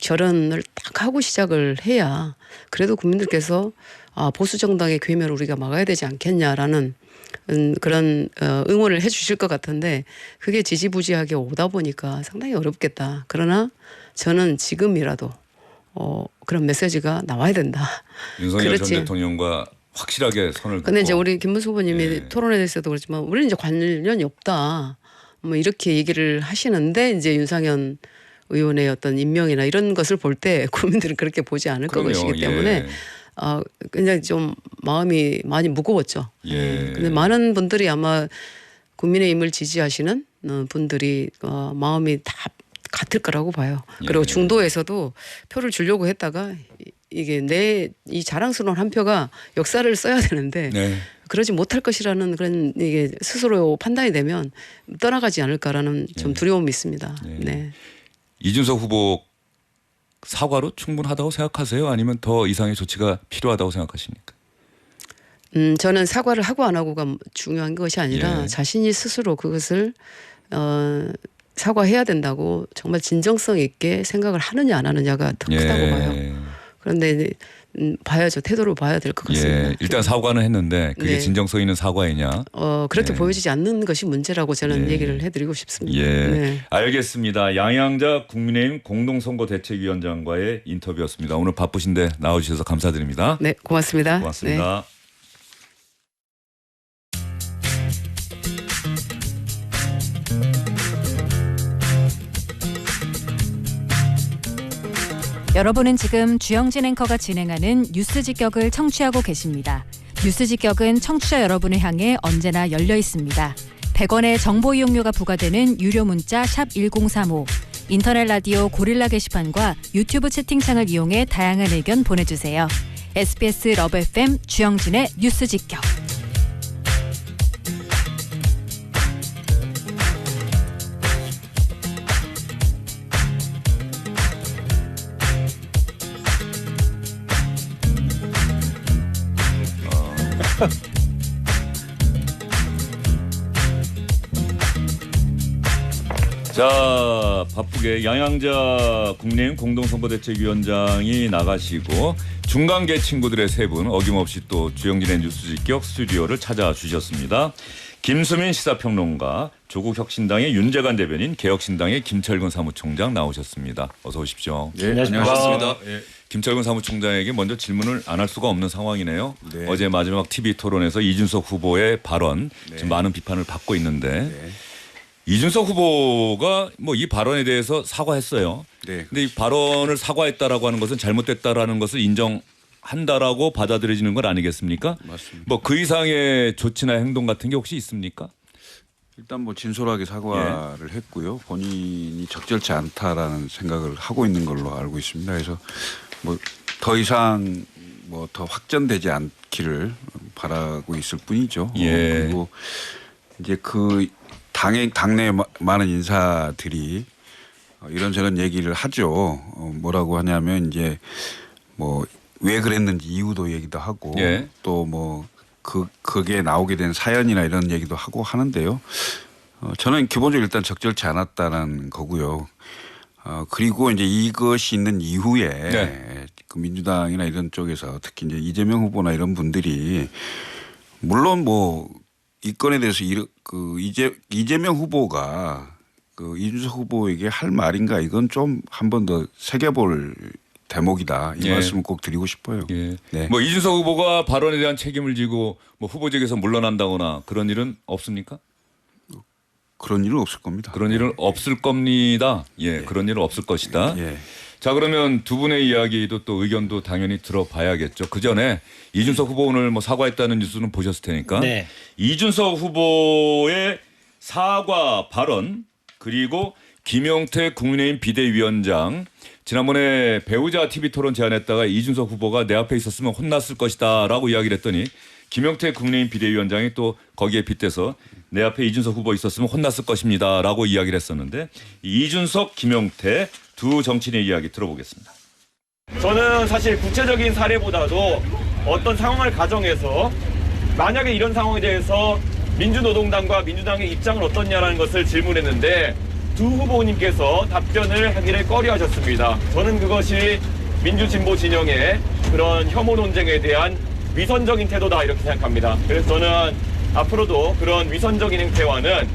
Speaker 2: 결연을 딱 하고 시작을 해야 그래도 국민들께서 보수 정당의 괴멸을 우리가 막아야 되지 않겠냐라는 그런 응원을 해 주실 것 같은데 그게 지지부지하게 오다 보니까 상당히 어렵겠다. 그러나 저는 지금이라도 그런 메시지가 나와야 된다.
Speaker 1: 윤석열
Speaker 2: 그렇지.
Speaker 1: 전 대통령과 확실하게 선을
Speaker 2: 근데
Speaker 1: 긋고.
Speaker 2: 이제 우리 김문수 후보님이
Speaker 1: 예.
Speaker 2: 토론에 대해서도 그렇지만 우리는 이제 관련이 없다. 뭐 이렇게 얘기를 하시는데 이제 윤상현 의원의 어떤 임명이나 이런 것을 볼 때 국민들은 그렇게 보지 않을
Speaker 1: 그럼요.
Speaker 2: 것이기 때문에
Speaker 1: 예.
Speaker 2: 굉장히 좀 마음이 많이 무거웠죠.
Speaker 1: 예.
Speaker 2: 근데 많은 분들이 아마 국민의힘을 지지하시는 분들이 마음이 다 같을 거라고 봐요. 그리고
Speaker 1: 예.
Speaker 2: 중도에서도 표를 주려고 했다가 이게 이 자랑스러운 한 표가 역사를 써야 되는데
Speaker 1: 네.
Speaker 2: 그러지 못할 것이라는 그런 이게 스스로 판단이 되면 떠나가지 않을까라는 좀 두려움이 있습니다.
Speaker 1: 예.
Speaker 2: 네.
Speaker 1: 이준석 후보 사과로 충분하다고 생각하세요? 아니면 더 이상의 조치가 필요하다고 생각하십니까?
Speaker 2: 저는 사과를 하고 안 하고가 중요한 것이 아니라
Speaker 1: 예.
Speaker 2: 자신이 스스로 그것을 사과해야 된다고 정말 진정성 있게 생각을 하느냐 안 하느냐가 더 크다고 봐요. 그런데 봐야죠. 태도를 봐야 될 것 같습니다.
Speaker 1: 예. 일단 사과는 했는데 그게
Speaker 2: 네.
Speaker 1: 진정성 있는 사과이냐?
Speaker 2: 그렇게
Speaker 1: 예.
Speaker 2: 보여지지 않는 것이 문제라고 저는
Speaker 1: 예.
Speaker 2: 얘기를 해드리고 싶습니다.
Speaker 1: 예,
Speaker 2: 네.
Speaker 1: 알겠습니다. 양양자 국민의힘 공동선거대책위원장과의 인터뷰였습니다. 오늘 바쁘신데 나와주셔서 감사드립니다.
Speaker 2: 네, 고맙습니다.
Speaker 1: 고맙습니다.
Speaker 3: 여러분은 지금 주영진 앵커가 진행하는 뉴스 직격을 청취하고 계십니다. 뉴스 직격은 청취자 여러분을 향해 언제나 열려 있습니다. 100원의 정보 이용료가 부과되는 유료 문자 샵 1035, 인터넷 라디오 고릴라 게시판과 유튜브 채팅창을 이용해 다양한 의견 보내주세요. SBS 러브 FM 주영진의 뉴스 직격.
Speaker 1: 자, 바쁘게 양양자 국민의힘 공동선거대책위원장이 나가시고 중간계 친구들의 세 분 어김없이 또 주영진의 뉴스 직격 스튜디오를 찾아주셨습니다. 김수민 시사평론가, 조국혁신당의 윤재관 대변인, 개혁신당의 김철근 사무총장 나오셨습니다. 어서 오십시오.
Speaker 4: 네, 안녕하십니까.
Speaker 1: 예. 김철근 사무총장에게 먼저 질문을 안 할 수가 없는 상황이네요.
Speaker 4: 네.
Speaker 1: 어제 마지막 TV 토론에서 이준석 후보의 발언 지금 많은 비판을 받고 있는데
Speaker 4: 네.
Speaker 1: 이준석 후보가 뭐 이 발언에 대해서 사과했어요.
Speaker 4: 네.
Speaker 1: 근데 이 발언을 사과했다라고 하는 것은 잘못됐다라는 것을 인정한다라고 받아들여지는 건 아니겠습니까?
Speaker 4: 맞습니다.
Speaker 1: 뭐 그 이상의 조치나 행동 같은 게 혹시 있습니까?
Speaker 4: 일단 뭐 진솔하게 사과를 했고요. 본인이 적절치 않다라는 생각을 하고 있는 걸로 알고 있습니다. 그래서 뭐 더 이상 뭐 더 확전되지 않기를 바라고 있을 뿐이죠.
Speaker 1: 예.
Speaker 4: 그리고 이제 그 당내 많은 인사들이 이런저런 얘기를 하죠. 뭐라고 하냐면 이제 뭐 왜 그랬는지 이유도 얘기도 하고
Speaker 1: 예.
Speaker 4: 또 뭐 그게 나오게 된 사연이나 이런 얘기도 하고 하는데요. 저는 기본적으로 일단 적절치 않았다는 거고요. 그리고 이제 이것이 있는 이후에
Speaker 1: 네.
Speaker 4: 그 민주당이나 이런 쪽에서 특히 이제 이재명 후보나 이런 분들이 물론 뭐 이 건에 대해서 이재명 후보가 그 이준석 후보에게 할 말인가 이건 좀 한 번 더 새겨볼 대목이다. 이
Speaker 1: 예.
Speaker 4: 말씀을 꼭 드리고 싶어요.
Speaker 1: 예.
Speaker 4: 네.
Speaker 1: 뭐 이준석 후보가 발언에 대한 책임을 지고 뭐 후보직에서 물러난다거나 그런 일은 없습니까?
Speaker 4: 그런 일은 없을 겁니다.
Speaker 1: 그런 일은 없을 겁니다. 예, 그런 일은 없을 것이다.
Speaker 4: 예.
Speaker 1: 자, 그러면 두 분의 이야기도 또 의견도 당연히 들어봐야겠죠. 그 전에 이준석 후보 오늘 뭐 사과했다는 뉴스는 보셨을 테니까.
Speaker 5: 네.
Speaker 1: 이준석 후보의 사과 발언 그리고 김용태 국민의힘 비대위원장 지난번에 배우자 TV 토론 제안했다가 이준석 후보가 내 앞에 있었으면 혼났을 것이다라고 이야기를 했더니 김용태 국민의힘 비대위원장이 또 거기에 빗대서 내 앞에 이준석 후보 있었으면 혼났을 것입니다라고 이야기를 했었는데 이준석, 김용태 두 정치인의 이야기 들어보겠습니다.
Speaker 5: 저는 사실 구체적인 사례보다도 어떤 상황을 가정해서 만약에 이런 상황에 대해서 민주노동당과 민주당의 입장은 어떻냐라는 것을 질문했는데 두 후보님께서 답변을 하기를 꺼려하셨습니다. 저는 그것이 민주진보 진영의 그런 혐오 논쟁에 대한 위선적인 태도다 이렇게 생각합니다. 그래서 저는 앞으로도 그런 위선적인 행태와는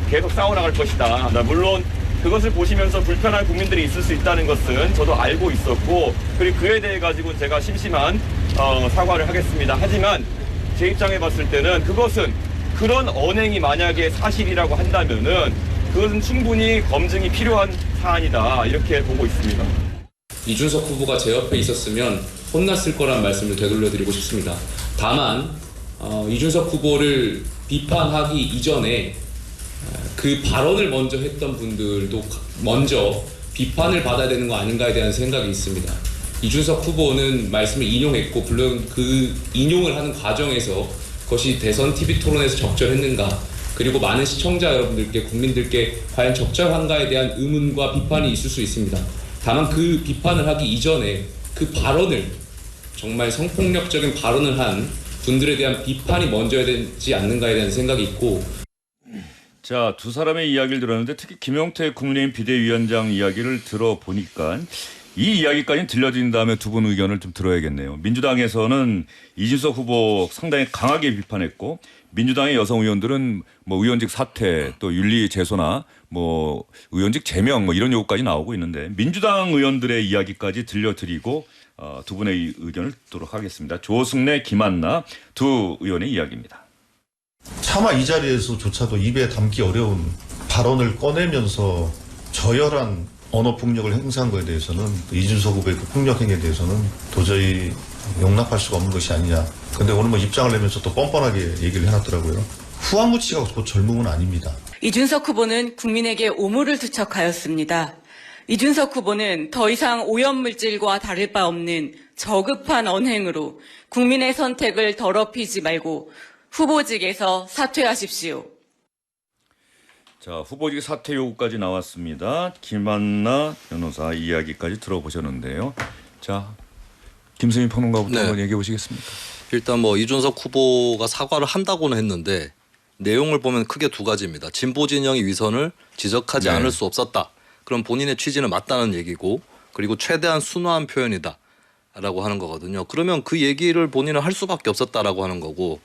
Speaker 5: 계속 싸워나갈 것이다. 물론 그것을 보시면서 불편한 국민들이 있을 수 있다는 것은 저도 알고 있었고 그리고 그에 대해 가지고 제가 심심한 사과를 하겠습니다. 하지만 제 입장에 봤을 때는 그것은 그런 언행이 만약에 사실이라고 한다면은 그것은 충분히 검증이 필요한 사안이다 이렇게 보고 있습니다.
Speaker 6: 이준석 후보가 제 옆에 있었으면 혼났을 거란 말씀을 되돌려드리고 싶습니다. 다만 이준석 후보를 비판하기 이전에 그 발언을 먼저 했던 분들도 먼저 비판을 받아야 되는 거 아닌가에 대한 생각이 있습니다. 이준석 후보는 말씀을 인용했고 물론 그 인용을 하는 과정에서 그것이 대선 TV 토론에서 적절했는가 그리고 많은 시청자 여러분들께 국민들께 과연 적절한가에 대한 의문과 비판이 있을 수 있습니다. 다만 그 비판을 하기 이전에 그 발언을 정말 성폭력적인 발언을 한 분들에 대한 비판이 먼저야 되지 않는가에 대한 생각이 있고.
Speaker 1: 자, 두 사람의 이야기를 들었는데 특히 김용태 국민의힘 비대위원장 이야기를 들어보니까 이 이야기까지 들려진 다음에 두 분 의견을 좀 들어야겠네요. 민주당에서는 이준석 후보 상당히 강하게 비판했고 민주당의 여성 의원들은 뭐 의원직 사퇴 또 윤리 제소나 뭐 의원직 제명 뭐 이런 요구까지 나오고 있는데 민주당 의원들의 이야기까지 들려드리고 두 분의 의견을 듣도록 하겠습니다. 조승래, 김한나 두 의원의 이야기입니다.
Speaker 7: 차마 이 자리에서조차도 입에 담기 어려운 발언을 꺼내면서 저열한 언어 폭력을 행사한 것에 대해서는 이준석 후보의 그 폭력 행위에 대해서는 도저히 용납할 수가 없는 것이 아니냐. 근데 오늘 뭐 입장을 내면서 또 뻔뻔하게 얘기를 해놨더라고요. 후한무치가 곧 젊음은 아닙니다.
Speaker 8: 이준석 후보는 국민에게 오물을 투척하였습니다. 이준석 후보는 더 이상 오염물질과 다를 바 없는 저급한 언행으로 국민의 선택을 더럽히지 말고 후보직에서 사퇴하십시오.
Speaker 1: 자, 후보직 사퇴 요구까지 나왔습니다. 김한나 변호사 이야기까지 들어보셨는데요. 자, 김수민 평론가부터 한번 얘기해 보시겠습니까?
Speaker 9: 일단 뭐 이준석 후보가 사과를 한다고는 했는데 내용을 보면 크게 두 가지입니다. 진보 진영의 위선을 지적하지 않을 수 없었다. 그럼 본인의 취지는 맞다는 얘기고 그리고 최대한 순화한 표현이다라고 하는 거거든요. 그러면 그 얘기를 본인은 할 수밖에 없었다라고 하는 거고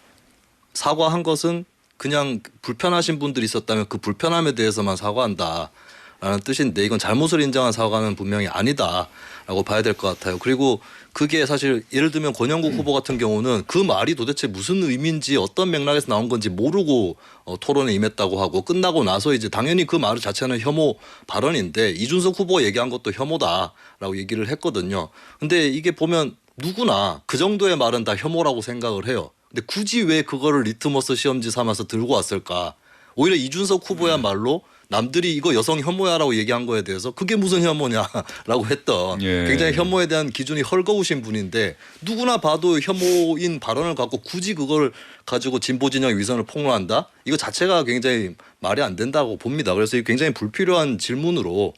Speaker 9: 사과한 것은 그냥 불편하신 분들이 있었다면 그 불편함에 대해서만 사과한다라는 뜻인데 이건 잘못을 인정한 사과는 분명히 아니다라고 봐야 될 것 같아요. 그리고 그게 사실 예를 들면 권영국 후보 같은 경우는 그 말이 도대체 무슨 의미인지 어떤 맥락에서 나온 건지 모르고 토론에 임했다고 하고 끝나고 나서 이제 당연히 그 말 자체는 혐오 발언인데 이준석 후보가 얘기한 것도 혐오다라고 얘기를 했거든요. 근데 이게 보면 누구나 그 정도의 말은 다 혐오라고 생각을 해요. 근데 굳이 왜 그거를 리트머스 시험지 삼아서 들고 왔을까? 오히려 이준석 후보야말로 남들이 이거 여성 혐오야라고 얘기한 거에 대해서 그게 무슨 혐오냐라고 했던 굉장히 혐오에 대한 기준이 헐거우신 분인데 누구나 봐도 혐오인 발언을 갖고 굳이 그걸 가지고 진보 진영의 위선을 폭로한다? 이거 자체가 굉장히 말이 안 된다고 봅니다. 그래서 굉장히 불필요한 질문으로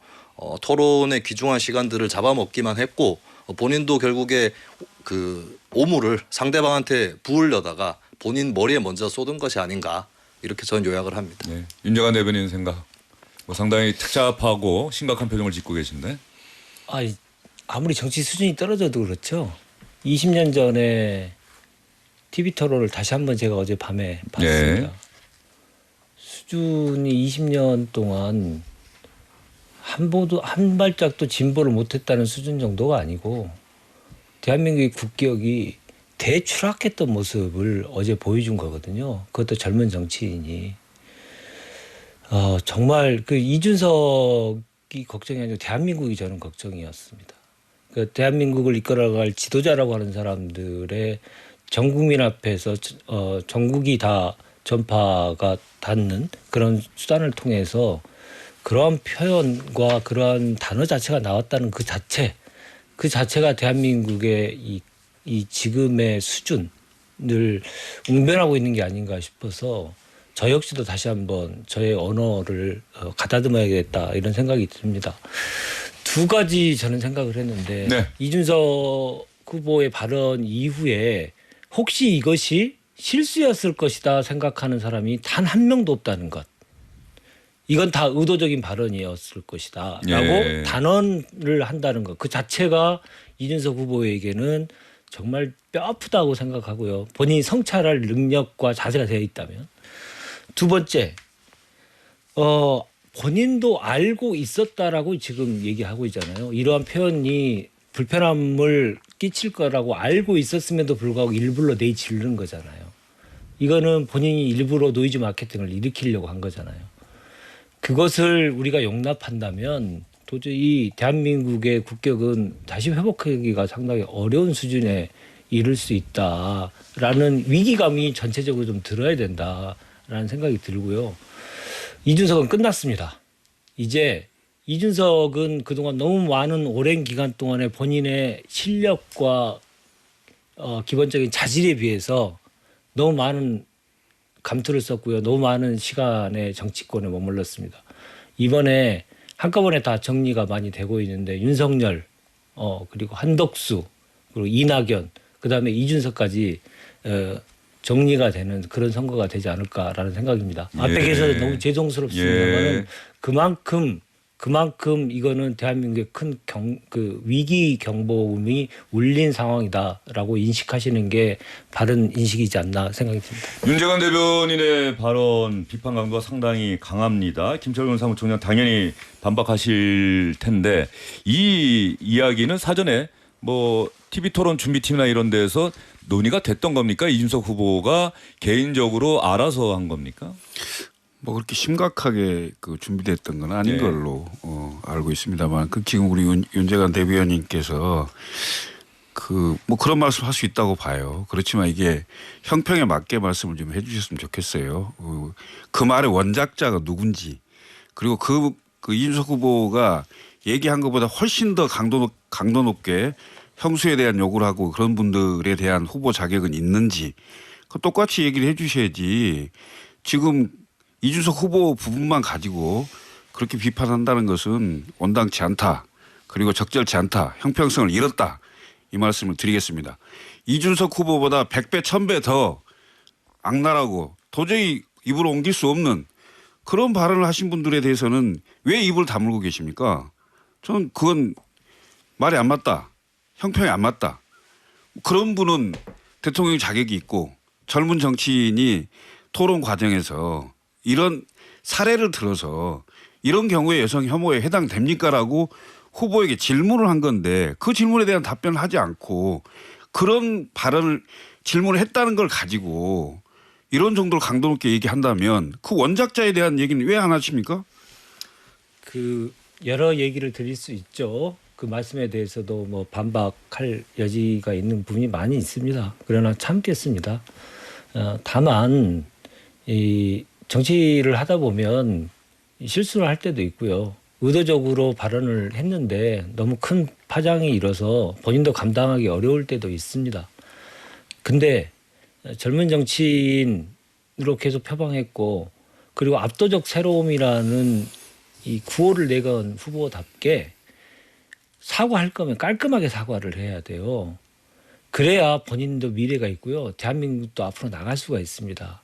Speaker 9: 토론의 귀중한 시간들을 잡아먹기만 했고 본인도 결국에 그 오물을 상대방한테 부으려다가 본인 머리에 먼저 쏟은 것이 아닌가 이렇게 저는 요약을 합니다.
Speaker 1: 네. 윤정한 대변인 생각. 뭐 상당히 착잡하고 심각한 표정을 짓고 계신데.
Speaker 10: 아무리 정치 수준이 떨어져도 그렇죠. 20년 전에 TV 토론을 다시 한번 제가 어제 밤에 봤습니다. 수준이 20년 동안 한 발짝도 진보를 못했다는 수준 정도가 아니고 대한민국의 국격이 대추락했던 모습을 어제 보여준 거거든요. 그것도 젊은 정치인이. 정말 그 이준석이 걱정이 아니고 대한민국이 저는 걱정이었습니다. 그 대한민국을 이끌어갈 지도자라고 하는 사람들의 전 국민 앞에서 전국이 다 전파가 닿는 그런 수단을 통해서 그러한 표현과 그러한 단어 자체가 나왔다는 그 자체가 대한민국의 이 지금의 수준을 웅변하고 있는 게 아닌가 싶어서 저 역시도 다시 한번 저의 언어를 가다듬어야겠다 이런 생각이 듭니다. 두 가지 저는 생각을 했는데 이준석 후보의 발언 이후에 혹시 이것이 실수였을 것이다 생각하는 사람이 단 한 명도 없다는 것. 이건 다 의도적인 발언이었을 것이다 라고 단언을 한다는 것. 그 자체가 이준석 후보에게는 정말 뼈아프다고 생각하고요. 본인이 성찰할 능력과 자세가 되어 있다면. 두 번째, 본인도 알고 있었다라고 지금 얘기하고 있잖아요. 이러한 표현이 불편함을 끼칠 거라고 알고 있었음에도 불구하고 일부러 내지르는 거잖아요. 이거는 본인이 일부러 노이즈 마케팅을 일으키려고 한 거잖아요. 그것을 우리가 용납한다면 도저히 대한민국의 국격은 다시 회복하기가 상당히 어려운 수준에 이를 수 있다라는 위기감이 전체적으로 좀 들어야 된다라는 생각이 들고요. 이준석은 끝났습니다. 이제 이준석은 그동안 너무 많은 오랜 기간 동안에 본인의 실력과 기본적인 자질에 비해서 너무 많은 감투를 썼고요. 너무 많은 시간에 정치권에 머물렀습니다. 이번에 한꺼번에 다 정리가 많이 되고 있는데 윤석열, 그리고 한덕수, 그리고 이낙연, 그다음에 이준석까지 정리가 되는 그런 선거가 되지 않을까라는 생각입니다. 앞에
Speaker 1: 예.
Speaker 10: 계셔서 너무 죄송스럽습니다만은
Speaker 1: 예.
Speaker 10: 그만큼 이거는 대한민국의 큰 위기 경보음이 울린 상황이다라고 인식하시는 게 바른 인식이지 않나 생각이 듭니다.
Speaker 1: 윤재관 대변인의 발언 비판 강도가 상당히 강합니다. 김철근 사무총장 당연히 반박하실 텐데 이 이야기는 사전에 뭐 TV 토론 준비팀이나 이런 데서 논의가 됐던 겁니까? 이준석 후보가 개인적으로 알아서 한 겁니까?
Speaker 4: 뭐 그렇게 심각하게 준비됐던 건 아닌
Speaker 1: 네.
Speaker 4: 걸로 알고 있습니다만 지금 우리 윤재관 대변인께서 뭐 그런 말씀 할 수 있다고 봐요. 그렇지만 이게 형평에 맞게 말씀을 좀 해주셨으면 좋겠어요. 그 말의 원작자가 누군지 그리고 그 이준석 후보가 얘기한 것보다 훨씬 더 강도 높게 형수에 대한 요구를 하고 그런 분들에 대한 후보 자격은 있는지 똑같이 얘기를 해 주셔야지 지금 이준석 후보 부분만 가지고 그렇게 비판한다는 것은 온당치 않다. 그리고 적절치 않다. 형평성을 잃었다. 이 말씀을 드리겠습니다. 이준석 후보보다 100배, 1000배 더 악랄하고 도저히 입을 옮길 수 없는 그런 발언을 하신 분들에 대해서는 왜 입을 다물고 계십니까? 저는 그건 말이 안 맞다. 형평이 안 맞다. 그런 분은 대통령 자격이 있고 젊은 정치인이 토론 과정에서 이런 사례를 들어서 이런 경우에 여성 혐오에 해당됩니까라고 후보에게 질문을 한 건데 그 질문에 대한 답변을 하지 않고 그런 발언을 질문을 했다는 걸 가지고 이런 정도로 강도 높게 얘기한다면 그 원작자에 대한 얘기는 왜 안 하십니까?
Speaker 10: 여러 얘기를 드릴 수 있죠. 그 말씀에 대해서도 뭐 반박할 여지가 있는 부분이 많이 있습니다. 그러나 참겠습니다. 다만 이 정치를 하다 보면 실수를 할 때도 있고요. 의도적으로 발언을 했는데 너무 큰 파장이 일어서 본인도 감당하기 어려울 때도 있습니다. 근데 젊은 정치인으로 계속 표방했고 그리고 압도적 새로움이라는 이 구호를 내건 후보답게 사과할 거면 깔끔하게 사과를 해야 돼요. 그래야 본인도 미래가 있고요. 대한민국도 앞으로 나갈 수가 있습니다.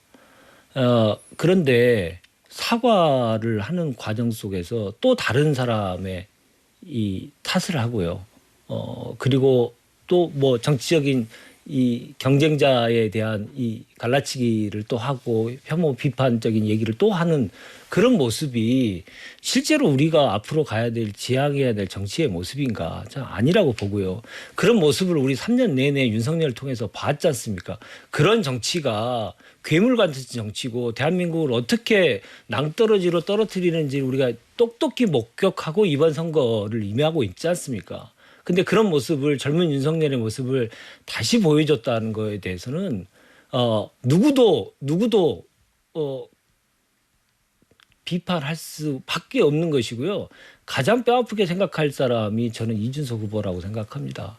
Speaker 10: 그런데 사과를 하는 과정 속에서 또 다른 사람의 이 탓을 하고요. 그리고 또 뭐 정치적인 이 경쟁자에 대한 이 갈라치기를 또 하고 혐오 비판적인 얘기를 또 하는 그런 모습이 실제로 우리가 앞으로 가야 될 지향해야 될 정치의 모습인가? 저는 아니라고 보고요. 그런 모습을 우리 3년 내내 윤석열을 통해서 봤지 않습니까? 그런 정치가 괴물 같은 정치고 대한민국을 어떻게 낭떠러지로 떨어뜨리는지 우리가 똑똑히 목격하고 이번 선거를 임하고 있지 않습니까? 근데 그런 모습을 젊은 윤석열의 모습을 다시 보여줬다는 거에 대해서는 누구도 비판할 수밖에 없는 것이고요. 가장 뼈아프게 생각할 사람이 저는 이준석 후보라고 생각합니다.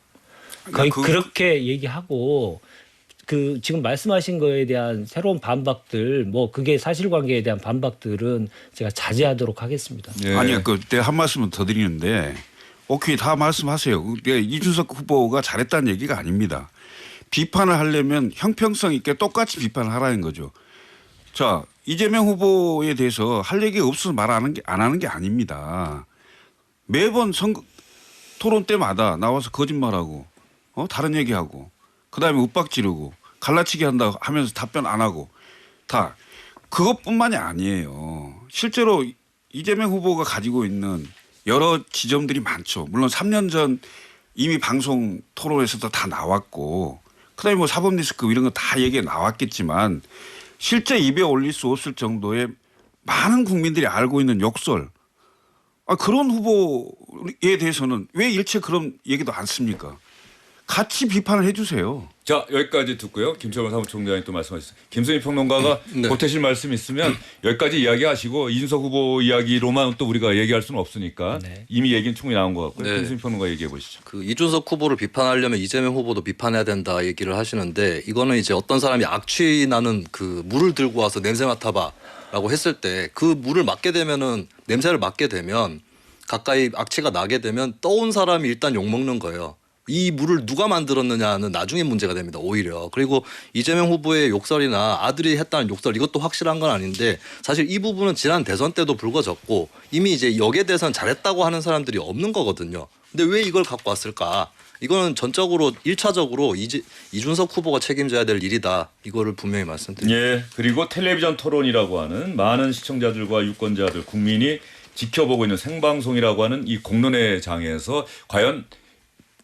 Speaker 10: 거의 그렇게 얘기하고 지금 말씀하신 거에 대한 새로운 반박들 뭐 그게 사실관계에 대한 반박들은 제가 자제하도록 하겠습니다.
Speaker 1: 네.
Speaker 4: 아니요. 그때 한 말씀은 더 드리는데 오케이 다 말씀하세요. 이준석 후보가 잘했다는 얘기가 아닙니다. 비판을 하려면 형평성 있게 똑같이 비판을 하라는 거죠. 자, 이재명 후보에 대해서 할 얘기가 없어서 말 안 하는 게 아닙니다. 매번 선거 토론 때마다 나와서 거짓말하고 다른 얘기하고 그다음에 윽박 지르고 갈라치기 한다고 하면서 답변 안 하고 다 그것뿐만이 아니에요. 실제로 이재명 후보가 가지고 있는 여러 지점들이 많죠. 물론 3년 전 이미 방송 토론에서도 다 나왔고 그다음에 뭐 사법 리스크 이런 거 다 얘기가 나왔겠지만 실제 입에 올릴 수 없을 정도의 많은 국민들이 알고 있는 욕설. 그런 후보에 대해서는 왜 일체 그런 얘기도 안 씁니까? 같이 비판을 해 주세요.
Speaker 1: 자, 여기까지 듣고요. 김철근 사무총장이 또 말씀하셨어요. 김선희 평론가가
Speaker 9: 네.
Speaker 1: 보태실 말씀 있으면 여기까지 이야기하시고 이준석 후보 이야기로만 또 우리가 얘기할 수는 없으니까
Speaker 10: 네.
Speaker 1: 이미 얘기는 충분히 나온 것 같고요.
Speaker 9: 네.
Speaker 1: 김선희 평론가 얘기해 보시죠.
Speaker 9: 이준석 후보를 비판하려면 이재명 후보도 비판해야 된다 얘기를 하시는데 이거는 이제 어떤 사람이 악취 나는 그 물을 들고 와서 냄새 맡아봐라고 했을 때 그 물을 맡게 되면은 냄새를 맡게 되면 가까이 악취가 나게 되면 떠온 사람이 일단 욕 먹는 거예요. 이 물을 누가 만들었느냐는 나중에 문제가 됩니다. 오히려. 그리고 이재명 후보의 욕설이나 아들이 했다는 욕설 이것도 확실한 건 아닌데 사실 이 부분은 지난 대선 때도 불거졌고 이미 이제 여기에 대해서는 잘했다고 하는 사람들이 없는 거거든요. 근데 왜 이걸 갖고 왔을까? 이거는 전적으로 1차적으로 이준석 후보가 책임져야 될 일이다. 이거를 분명히 말씀드립니다.
Speaker 1: 예. 그리고 텔레비전 토론이라고 하는 많은 시청자들과 유권자들 국민이 지켜보고 있는 생방송이라고 하는 이 공론의 장에서 과연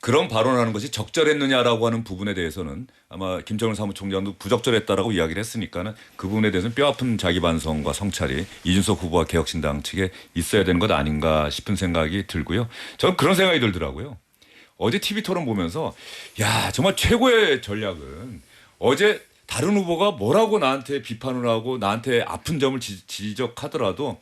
Speaker 1: 그런 발언하는 것이 적절했느냐라고 하는 부분에 대해서는 아마 김정은 사무총장도 부적절했다라고 이야기를 했으니까는 그 부분에 대해서는 뼈아픈 자기 반성과 성찰이 이준석 후보와 개혁신당 측에 있어야 되는 것 아닌가 싶은 생각이 들고요. 저는 그런 생각이 들더라고요. 어제 TV 토론 보면서 야 정말 최고의 전략은 어제 다른 후보가 뭐라고 나한테 비판을 하고 나한테 아픈 점을 지적하더라도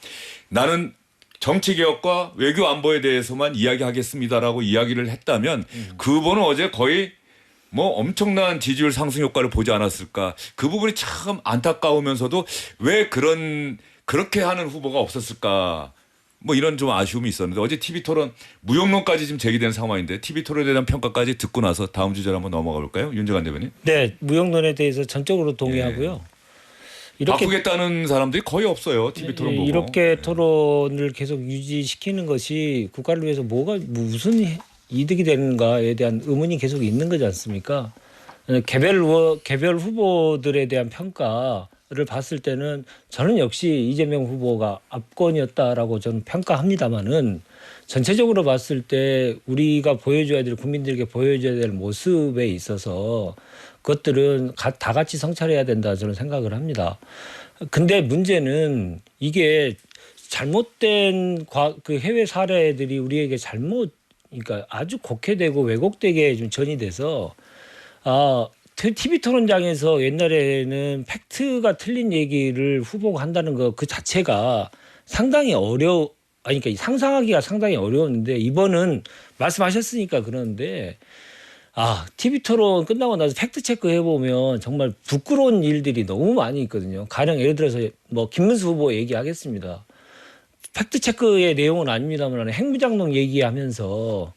Speaker 1: 나는 정치개혁과 외교 안보에 대해서만 이야기하겠습니다라고 이야기를 했다면 그 후보는 어제 거의 뭐 엄청난 지지율 상승 효과를 보지 않았을까. 그 부분이 참 안타까우면서도 왜 그렇게 하는 후보가 없었을까. 뭐 이런 좀 아쉬움이 있었는데 어제 TV토론 무용론까지 지금 제기된 상황인데 TV토론에 대한 평가까지 듣고 나서 다음 주제로 한번 넘어가 볼까요? 윤정한 대변인.
Speaker 10: 네. 무용론에 대해서 전적으로 동의하고요. 이렇게
Speaker 1: 바꾸겠다는 사람들이 거의 없어요. TV토론 보고.
Speaker 10: 이렇게 토론을 계속 유지시키는 것이 국가를 위해서 무슨 이득이 되는가에 대한 의문이 계속 있는 거지 않습니까? 개별 후보들에 대한 평가를 봤을 때는 저는 역시 이재명 후보가 압권이었다라고 저는 평가합니다마는 전체적으로 봤을 때 우리가 보여줘야 될 국민들에게 보여줘야 될 모습에 있어서 그것들은 다 같이 성찰해야 된다 저는 생각을 합니다. 근데 문제는 이게 잘못된 그 해외 사례들이 우리에게 그러니까 아주 곡해되고 왜곡되게 좀 전이 돼서 TV 토론장에서 옛날에는 팩트가 틀린 얘기를 후보가 한다는 거 그 자체가 상당히 그러니까 상상하기가 상당히 어려웠는데 이번은 말씀하셨으니까 그러는데 TV 토론 끝나고 나서 팩트 체크 해보면 정말 부끄러운 일들이 너무 많이 있거든요. 가령 예를 들어서 뭐 김문수 후보 얘기하겠습니다. 팩트 체크의 내용은 아닙니다만 핵무장론 얘기하면서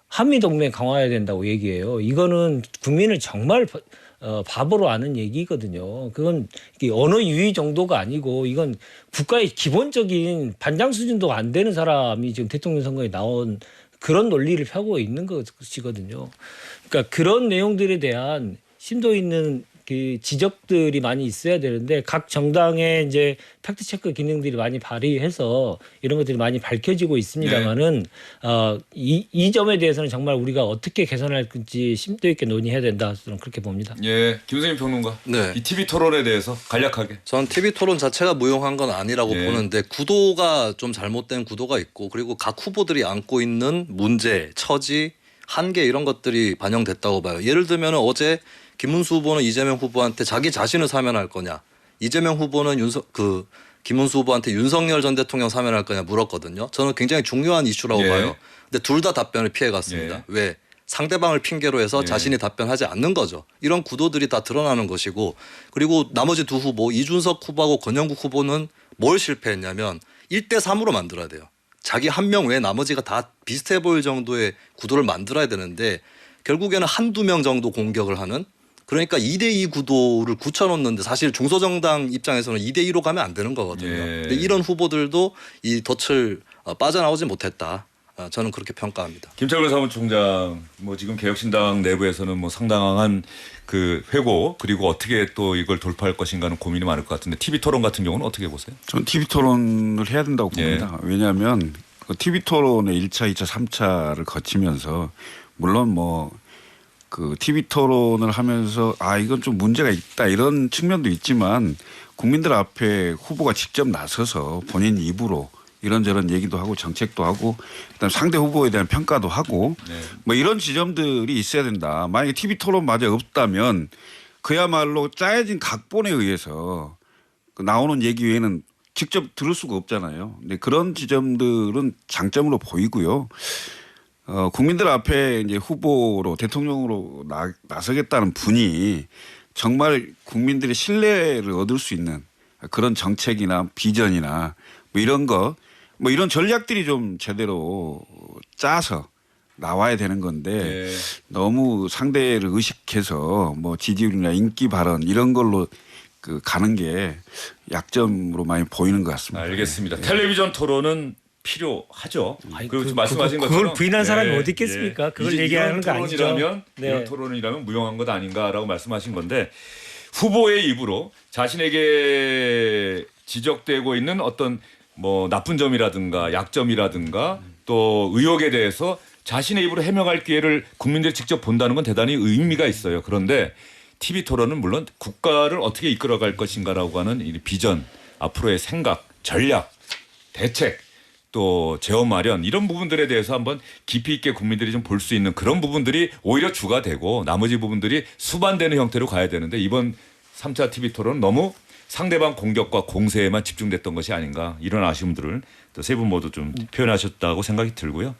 Speaker 10: 한미동맹 강화해야 된다고 얘기해요. 이거는 국민을 정말 바보로 아는 얘기거든요. 그건 언어 유희 정도가 아니고 이건 국가의 기본적인 반장 수준도 안 되는 사람이 지금 대통령 선거에 나온 그런 논리를 펴고 있는 것이거든요. 그러니까 그런 내용들에 대한 심도 있는 그 지적들이 많이 있어야 되는데 각 정당의 이제 팩트 체크 기능들이 많이 발휘해서 이런 것들이 많이 밝혀지고 있습니다만은 이 점에 대해서는 정말 우리가 어떻게 개선할 건지 심도 있게 논의해야 된다 저는 그렇게 봅니다.
Speaker 1: 예, 김성인 평론가.
Speaker 9: 네.
Speaker 1: 이 TV 토론에 대해서 간략하게.
Speaker 9: 전 TV 토론 자체가 무용한 건 아니라고 보는데 구도가 좀 잘못된 구도가 있고 그리고 각 후보들이 안고 있는 문제, 처지, 한계 이런 것들이 반영됐다고 봐요. 예를 들면 어제 김문수 후보는 이재명 후보한테 자기 자신을 사면할 거냐, 이재명 후보는 김문수 후보한테 윤석열 전 대통령 사면할 거냐 물었거든요. 저는 굉장히 중요한 이슈라고 봐요. 근데 둘 다 답변을 피해갔습니다. 왜? 상대방을 핑계로 해서 자신이 답변하지 않는 거죠. 이런 구도들이 다 드러나는 것이고 그리고 나머지 두 후보 이준석 후보하고 권영국 후보는 뭘 실패했냐면 1대3으로 만들어야 돼요. 자기 한 명 외에 나머지가 다 비슷해 보일 정도의 구도를 만들어야 되는데 결국에는 한두 명 정도 공격을 하는 그러니까 2대2 구도를 굳혀놓는데 사실 중소정당 입장에서는 2대2로 가면 안 되는 거거든요. 근데 이런 후보들도 이 덫을 빠져나오지 못했다. 저는 그렇게 평가합니다.
Speaker 1: 김철근 사무총장 뭐 지금 개혁신당 내부에서는 뭐 상당한 그 회고 그리고 어떻게 또 이걸 돌파할 것인가는 고민이 많을 것 같은데 TV 토론 같은 경우는 어떻게 보세요?
Speaker 4: 저는 TV 토론을 해야 된다고 봅니다. 왜냐하면 그 TV 토론의 1차, 2차, 3차를 거치면서 물론 뭐 그 TV 토론을 하면서 이건 좀 문제가 있다 이런 측면도 있지만 국민들 앞에 후보가 직접 나서서 본인 입으로 이런저런 얘기도 하고 정책도 하고 그다음 상대 후보에 대한 평가도 하고 뭐 이런 지점들이 있어야 된다. 만약에 TV 토론마저 없다면 그야말로 짜여진 각본에 의해서 나오는 얘기 외에는 직접 들을 수가 없잖아요. 근데 그런 지점들은 장점으로 보이고요. 국민들 앞에 이제 후보로 대통령으로 나서겠다는 분이 정말 국민들의 신뢰를 얻을 수 있는 그런 정책이나 비전이나 뭐 이런 거 뭐 이런 전략들이 좀 제대로 짜서 나와야 되는 건데
Speaker 1: 네.
Speaker 4: 너무 상대를 의식해서 뭐 지지율이나 인기 발언 이런 걸로 가는 게 약점으로 많이 보이는 것 같습니다.
Speaker 1: 알겠습니다. 텔레비전 토론은 필요하죠. 그리고 지금 말씀하신
Speaker 10: 그걸
Speaker 1: 것처럼
Speaker 10: 부인한 사람이 어디 있겠습니까? 그걸 얘기하는 거 아니죠.
Speaker 1: 이런 토론이라면 무용한 것 아닌가라고 말씀하신 건데 후보의 입으로 자신에게 지적되고 있는 어떤 뭐 나쁜 점이라든가 약점이라든가 또 의혹에 대해서 자신의 입으로 해명할 기회를 국민들이 직접 본다는 건 대단히 의미가 있어요. 그런데 TV 토론은 물론 국가를 어떻게 이끌어갈 것인가라고 하는 이 비전, 앞으로의 생각, 전략, 대책 또 재원 마련 이런 부분들에 대해서 한번 깊이 있게 국민들이 좀 볼 수 있는 그런 부분들이 오히려 주가 되고 나머지 부분들이 수반되는 형태로 가야 되는데 이번 3차 TV 토론은 너무 상대방 공격과 공세에만 집중됐던 것이 아닌가 이런 아쉬움들을 또 세 분 모두 좀 표현하셨다고 생각이 들고요.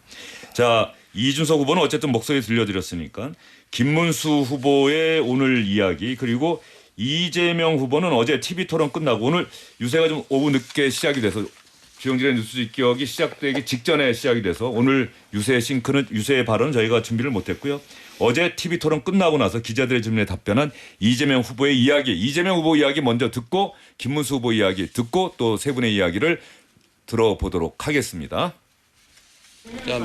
Speaker 1: 자, 이준석 후보는 어쨌든 목소리 들려드렸으니까 김문수 후보의 오늘 이야기 그리고 이재명 후보는 어제 TV 토론 끝나고 오늘 유세가 좀 오후 늦게 시작이 돼서 주영진의 뉴스 직격이 시작되기 직전에 시작이 돼서 오늘 유세 싱크는 유세의 발언은 저희가 준비를 못했고요. 어제 TV 토론 끝나고 나서 기자들의 질문에 답변한 이재명 후보의 이야기, 이재명 후보 이야기 먼저 듣고 김문수 후보 이야기 듣고 또 세 분의 이야기를 들어보도록 하겠습니다.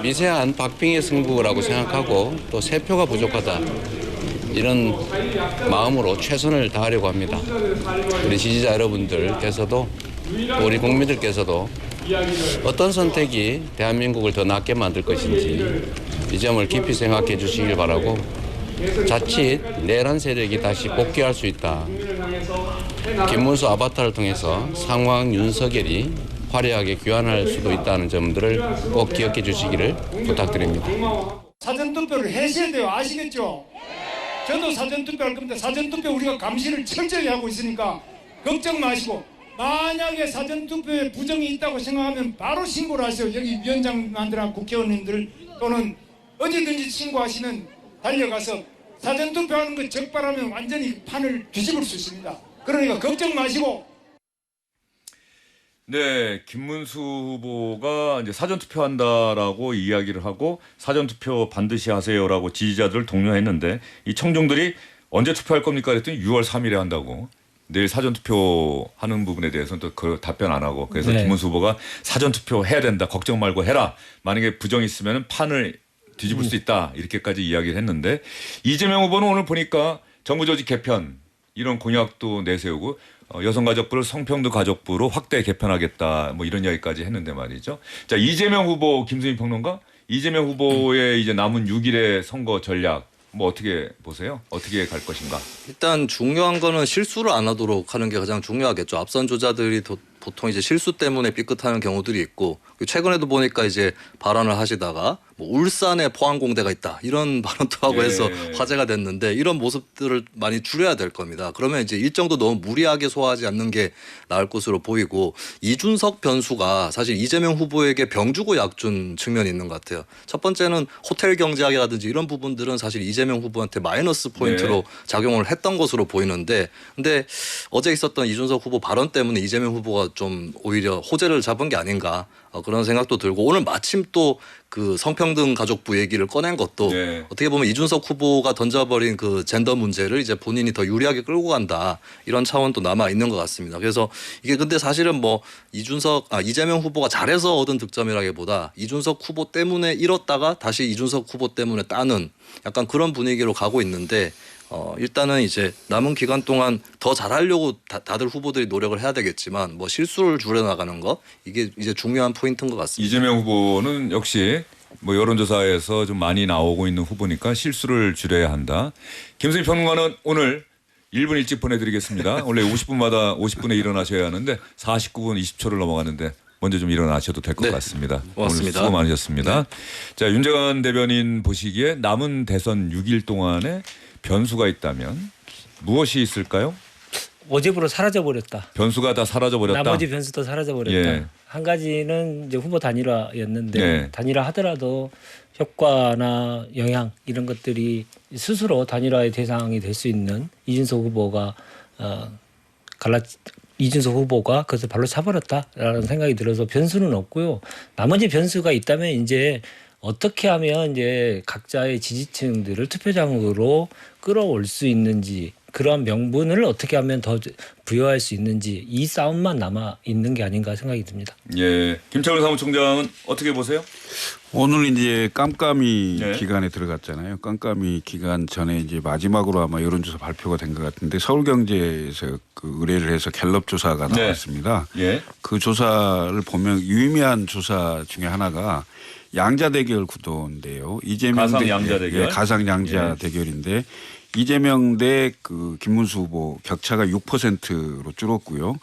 Speaker 11: 미세한 박빙의 승부라고 생각하고 또 세 표가 부족하다 이런 마음으로 최선을 다하려고 합니다. 우리 지지자 여러분들께서도 또 우리 국민들께서도 어떤 선택이 대한민국을 더 낫게 만들 것인지 이 점을 깊이 생각해 주시길 바라고 자칫 내란 세력이 다시 복귀할 수 있다. 김문수 아바타를 통해서 상황 윤석열이 화려하게 귀환할 수도 있다는 점들을 꼭 기억해 주시기를 부탁드립니다.
Speaker 12: 사전투표를 하셔야 돼요. 아시겠죠? 저도 사전투표할 겁니다. 사전투표 우리가 감시를 철저히 하고 있으니까 걱정 마시고 만약에 사전투표에 부정이 있다고 생각하면 바로 신고를 하세요. 여기 위원장님들하고 국회의원님들 또는 어디든지 신고하시면 달려가서 사전투표하는 거 적발하면 완전히 판을 뒤집을 수 있습니다. 그러니까 걱정 마시고.
Speaker 1: 네, 김문수 후보가 이제 사전투표한다라고 이야기를 하고 사전투표 반드시 하세요라고 지지자들을 독려했는데 이 청중들이 언제 투표할 겁니까? 그랬더니 6월 3일에 한다고. 내일 사전투표하는 부분에 대해서는 또 그 답변 안 하고 그래서
Speaker 10: 네.
Speaker 1: 김문수 후보가 사전투표 해야 된다. 걱정 말고 해라. 만약에 부정이 있으면 판을 뒤집을 수 있다. 이렇게까지 이야기를 했는데 이재명 후보는 오늘 보니까 정부 조직 개편 이런 공약도 내세우고 여성가족부를 성평등 가족부로 확대 개편하겠다. 뭐 이런 이야기까지 했는데 말이죠. 자, 이재명 후보 김수민 평론가 이재명 후보의 이제 남은 6일의 선거 전략 뭐 어떻게 보세요? 어떻게 갈 것인가?
Speaker 9: 일단 중요한 거는 실수를 안 하도록 하는 게 가장 중요하겠죠. 앞선 주자들이 보통 이제 실수 때문에 삐끗하는 경우들이 있고 최근에도 보니까 이제 발언을 하시다가 뭐 울산에 포항공대가 있다 이런 발언도 하고 해서 화제가 됐는데 이런 모습들을 많이 줄여야 될 겁니다. 그러면 이제 일정도 너무 무리하게 소화하지 않는 게 나을 것으로 보이고 이준석 변수가 사실 이재명 후보에게 병주고 약준 측면이 있는 것 같아요. 첫 번째는 호텔 경제학이라든지 이런 부분들은 사실 이재명 후보한테 마이너스 포인트로 작용을 했던 것으로 보이는데 근데 어제 있었던 이준석 후보 발언 때문에 이재명 후보가 좀 오히려 호재를 잡은 게 아닌가 그런 생각도 들고 오늘 마침 또 그 성평등 가족부 얘기를 꺼낸 것도 어떻게 보면 이준석 후보가 던져버린 그 젠더 문제를 이제 본인이 더 유리하게 끌고 간다 이런 차원도 남아 있는 것 같습니다. 그래서 이게 근데 사실은 뭐 이재명 후보가 잘해서 얻은 득점이라기보다 이준석 후보 때문에 잃었다가 다시 이준석 후보 때문에 따는 약간 그런 분위기로 가고 있는데 일단은 이제 남은 기간 동안 더 잘하려고 다들 후보들이 노력을 해야 되겠지만 뭐 실수를 줄여나가는 거 이게 이제 중요한 포인트인 것 같습니다.
Speaker 1: 이재명 후보는 역시 뭐 여론조사에서 좀 많이 나오고 있는 후보니까 실수를 줄여야 한다. 김수민 평론가는 오늘 1분 일찍 보내드리겠습니다. 원래 50분마다 50분에 일어나셔야 하는데 49분 20초를 넘어가는데 먼저 좀 일어나셔도 될 것 같습니다.
Speaker 9: 고맙습니다.
Speaker 1: 오늘 수고 많으셨습니다. 자, 윤재관 대변인 보시기에 남은 대선 6일 동안에 변수가 있다면 무엇이 있을까요?
Speaker 10: 어제부로 사라져버렸다.
Speaker 1: 변수가 다 사라져버렸다.
Speaker 10: 나머지 변수도 사라져버렸다. 한 가지는 이제 후보 단일화였는데 단일화 하더라도 효과나 영향 이런 것들이 스스로 단일화의 대상이 될 수 있는 이준석 후보가 이준석 후보가 그것을 발로 차버렸다라는 생각이 들어서 변수는 없고요. 나머지 변수가 있다면 이제 어떻게 하면 이제 각자의 지지층들을 투표장으로 끌어올 수 있는지 그러한 명분을 어떻게 하면 더 부여할 수 있는지 이 싸움만 남아 있는 게 아닌가 생각이 듭니다.
Speaker 1: 예, 김철근 사무총장은 어떻게 보세요?
Speaker 4: 오늘 이제 깜깜이
Speaker 1: 네.
Speaker 4: 기간에 들어갔잖아요. 깜깜이 기간 전에 이제 마지막으로 아마 여론조사 발표가 된 것 같은데 서울경제에서 그 의뢰를 해서 갤럽 조사가
Speaker 1: 네.
Speaker 4: 나왔습니다.
Speaker 1: 예.
Speaker 4: 그 조사를 보면 유의미한 조사 중에 하나가 양자 대결 구도인데요. 이재명
Speaker 1: 가상
Speaker 4: 대-
Speaker 1: 양자 대결.
Speaker 4: 예, 가상 양자
Speaker 1: 예.
Speaker 4: 대결인데 이재명 대 그 김문수 후보 격차가 6%로 줄었고요.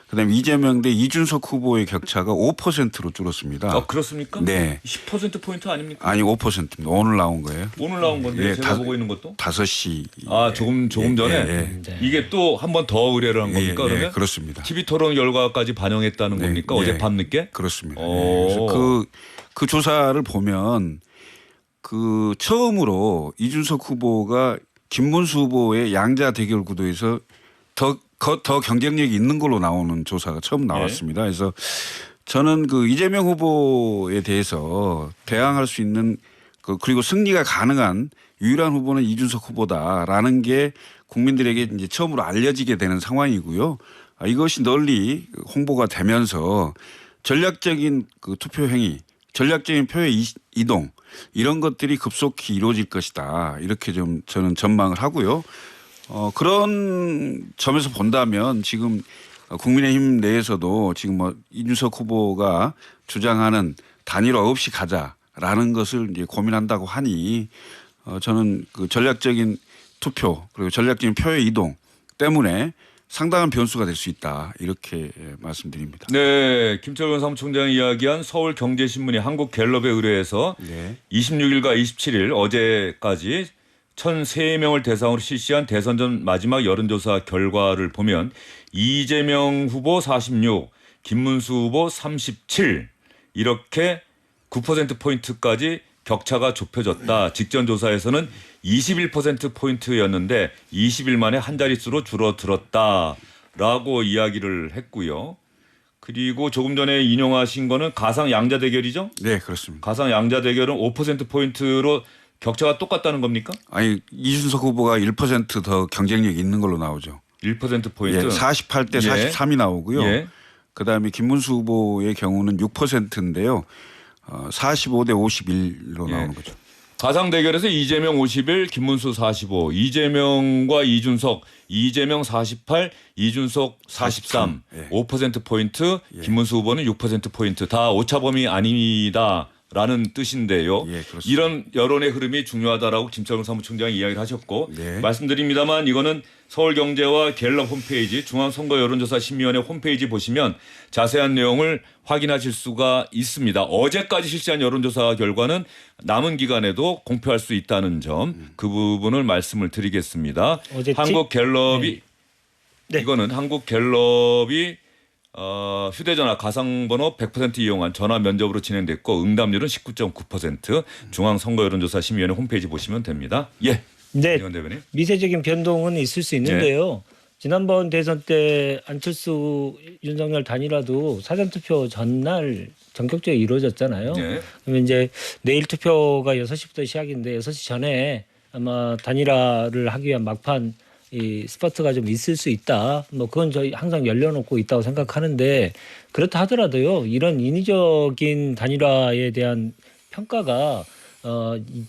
Speaker 4: 그다음에 이재명 대 이준석 후보의 격차가 5%로 줄었습니다.
Speaker 1: 아, 그렇습니까?
Speaker 4: 네.
Speaker 1: 10% 포인트 아닙니까?
Speaker 4: 아니 5%입니다. 오늘 나온 거예요.
Speaker 1: 오늘 나온 건데
Speaker 4: 예,
Speaker 1: 제가 보고 있는 것도.
Speaker 4: 5시.
Speaker 1: 아, 조금 전에 이게 또 한 번 더 의뢰를 한 겁니까? 그러면
Speaker 4: 그렇습니다.
Speaker 1: TV 토론 결과까지 반영했다는 겁니까?
Speaker 4: 네.
Speaker 1: 어젯밤 늦게?
Speaker 4: 그렇습니다.
Speaker 1: 오.
Speaker 4: 그래서 그 조사를 보면 그 처음으로 이준석 후보가 김문수 후보의 양자 대결 구도에서 더 경쟁력이 있는 걸로 나오는 조사가 처음 나왔습니다. 그래서 저는 그 이재명 후보에 대해서 대항할 수 있는 그리고 승리가 가능한 유일한 후보는 이준석 후보다라는 게 국민들에게 이제 처음으로 알려지게 되는 상황이고요. 이것이 널리 홍보가 되면서 전략적인 그 투표 행위, 전략적인 표의 이동 이런 것들이 급속히 이루어질 것이다. 이렇게 좀 저는 전망을 하고요. 그런 점에서 본다면 지금 국민의힘 내에서도 지금 뭐 이준석 후보가 주장하는 단일화 없이 가자라는 것을 이제 고민한다고 하니 저는 그 전략적인 투표 그리고 전략적인 표의 이동 때문에 상당한 변수가 될 수 있다 이렇게 말씀드립니다.
Speaker 1: 네, 김철근 사무총장이 이야기한 서울경제신문이 한국갤럽에 의뢰해서
Speaker 4: 네.
Speaker 1: 26일과 27일 어제까지 1,003명을 대상으로 실시한 대선 전 마지막 여론조사 결과를 보면 이재명 후보 46, 김문수 후보 37 이렇게 9%포인트까지 격차가 좁혀졌다. 직전 조사에서는 21%포인트였는데 20일 만에 한 자릿수로 줄어들었다라고 이야기를 했고요. 그리고 조금 전에 인용하신 거는 가상 양자 대결이죠?
Speaker 4: 네, 그렇습니다.
Speaker 1: 가상 양자 대결은 5%포인트로 격차가 똑같다는 겁니까?
Speaker 4: 아니 이준석 후보가 1% 더 경쟁력이 있는 걸로 나오죠.
Speaker 1: 1%포인트.
Speaker 4: 예, 48대
Speaker 1: 예.
Speaker 4: 43이 나오고요.
Speaker 1: 예.
Speaker 4: 그다음에 김문수 후보의 경우는 6%인데요. 45대 51로 나오는 거죠.
Speaker 1: 가상 대결에서 이재명 51, 김문수 45, 이재명과 이준석, 이재명 48, 이준석 43,
Speaker 4: 예.
Speaker 1: 5%포인트, 김문수 후보는 6%포인트 다 오차범위 아닙니다. 라는 뜻인데요.
Speaker 4: 예, 그렇습니다.
Speaker 1: 이런 여론의 흐름이 중요하다라고 김철근 사무총장이 이야기를 하셨고
Speaker 4: 네.
Speaker 1: 말씀드립니다만 이거는 서울경제와 갤럽 홈페이지 중앙선거여론조사심의원회 홈페이지 보시면 자세한 내용을 확인하실 수가 있습니다. 어제까지 실시한 여론조사 결과는 남은 기간에도 공표할 수 있다는 점 그 부분을 말씀을 드리겠습니다.
Speaker 10: 어제
Speaker 1: 한국갤럽이
Speaker 10: 네.
Speaker 1: 이거는 한국갤럽이 휴대전화 가상번호 100% 이용한 전화 면접으로 진행됐고 응답률은 19.9%. 중앙선거여론조사심의원회 홈페이지 보시면 됩니다. 예.
Speaker 10: 네,
Speaker 1: 이건 대변인.
Speaker 10: 미세적인 변동은 있을 수 있는데요. 지난번 대선 때 안철수 윤석열 단일화도 사전투표 전날 전격적으로 이루어졌잖아요.
Speaker 1: 네.
Speaker 10: 그러면 이제 내일 투표가 6시부터 시작인데 6시 전에 아마 단일화를 하기 위한 막판 이 스퍼트가 좀 있을 수 있다. 뭐 그건 저희 항상 열려놓고 있다고 생각하는데 그렇다 하더라도요. 이런 인위적인 단일화에 대한 평가가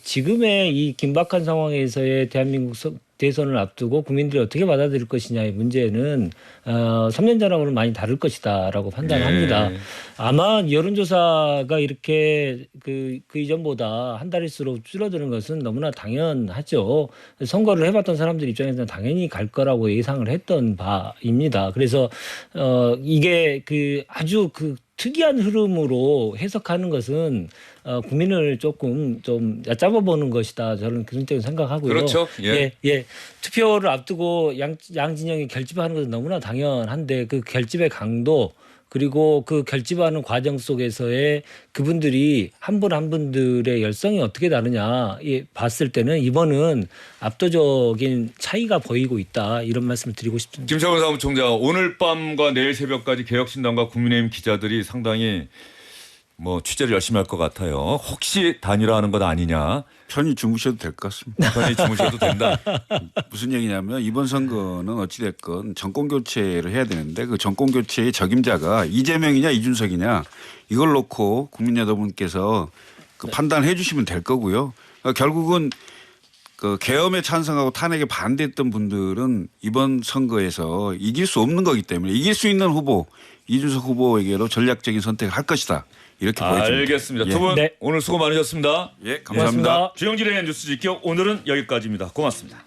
Speaker 10: 지금의 이 긴박한 상황에서의 대한민국 대선을 앞두고 국민들이 어떻게 받아들일 것이냐의 문제는 3년 전하고는 많이 다를 것이다라고 판단합니다.
Speaker 1: 네.
Speaker 10: 아마 여론조사가 이렇게 그 이전보다 한 달일수록 줄어드는 것은 너무나 당연하죠. 선거를 해봤던 사람들 입장에서는 당연히 갈 거라고 예상을 했던 바입니다. 그래서 이게 그 아주 그 특이한 흐름으로 해석하는 것은 국민을 조금 좀 얕잡아 보는 것이다. 저는 그런 쪽으로 생각하고요.
Speaker 1: 그렇죠. 예.
Speaker 10: 예. 투표를 앞두고 양 진영이 결집하는 것은 너무나 당연한데 그 결집의 강도 그리고 그 결집하는 과정 속에서의 그분들이 한 분 한 분들의 열성이 어떻게 다르냐 봤을 때는 이번은 압도적인 차이가 보이고 있다. 이런 말씀을 드리고 싶습니다.
Speaker 1: 김철근 사무총장 오늘 밤과 내일 새벽까지 개혁신당과 국민의힘 기자들이 상당히 뭐 취재를 열심히 할 것 같아요. 혹시 단일화하는 것 아니냐?
Speaker 4: 편히 주무셔도 될 것 같습니다.
Speaker 1: 편히 주무셔도 된다.
Speaker 4: 무슨 얘기냐면 이번 선거는 어찌됐건 정권 교체를 해야 되는데 그 정권 교체의 적임자가 이재명이냐 이준석이냐 이걸 놓고 국민 여러분께서 그 판단해 주시면 될 거고요. 그러니까 결국은 그 계엄에 찬성하고 탄핵에 반대했던 분들은 이번 선거에서 이길 수 없는 거기 때문에 이길 수 있는 후보 이준석 후보에게로 전략적인 선택을 할 것이다. 이렇게 보여집니다.
Speaker 1: 알겠습니다.
Speaker 4: 예.
Speaker 1: 두 분
Speaker 10: 네.
Speaker 1: 오늘 수고 많으셨습니다.
Speaker 4: 예, 감사합니다.
Speaker 1: 주영진의 뉴스 직격 오늘은 여기까지입니다. 고맙습니다.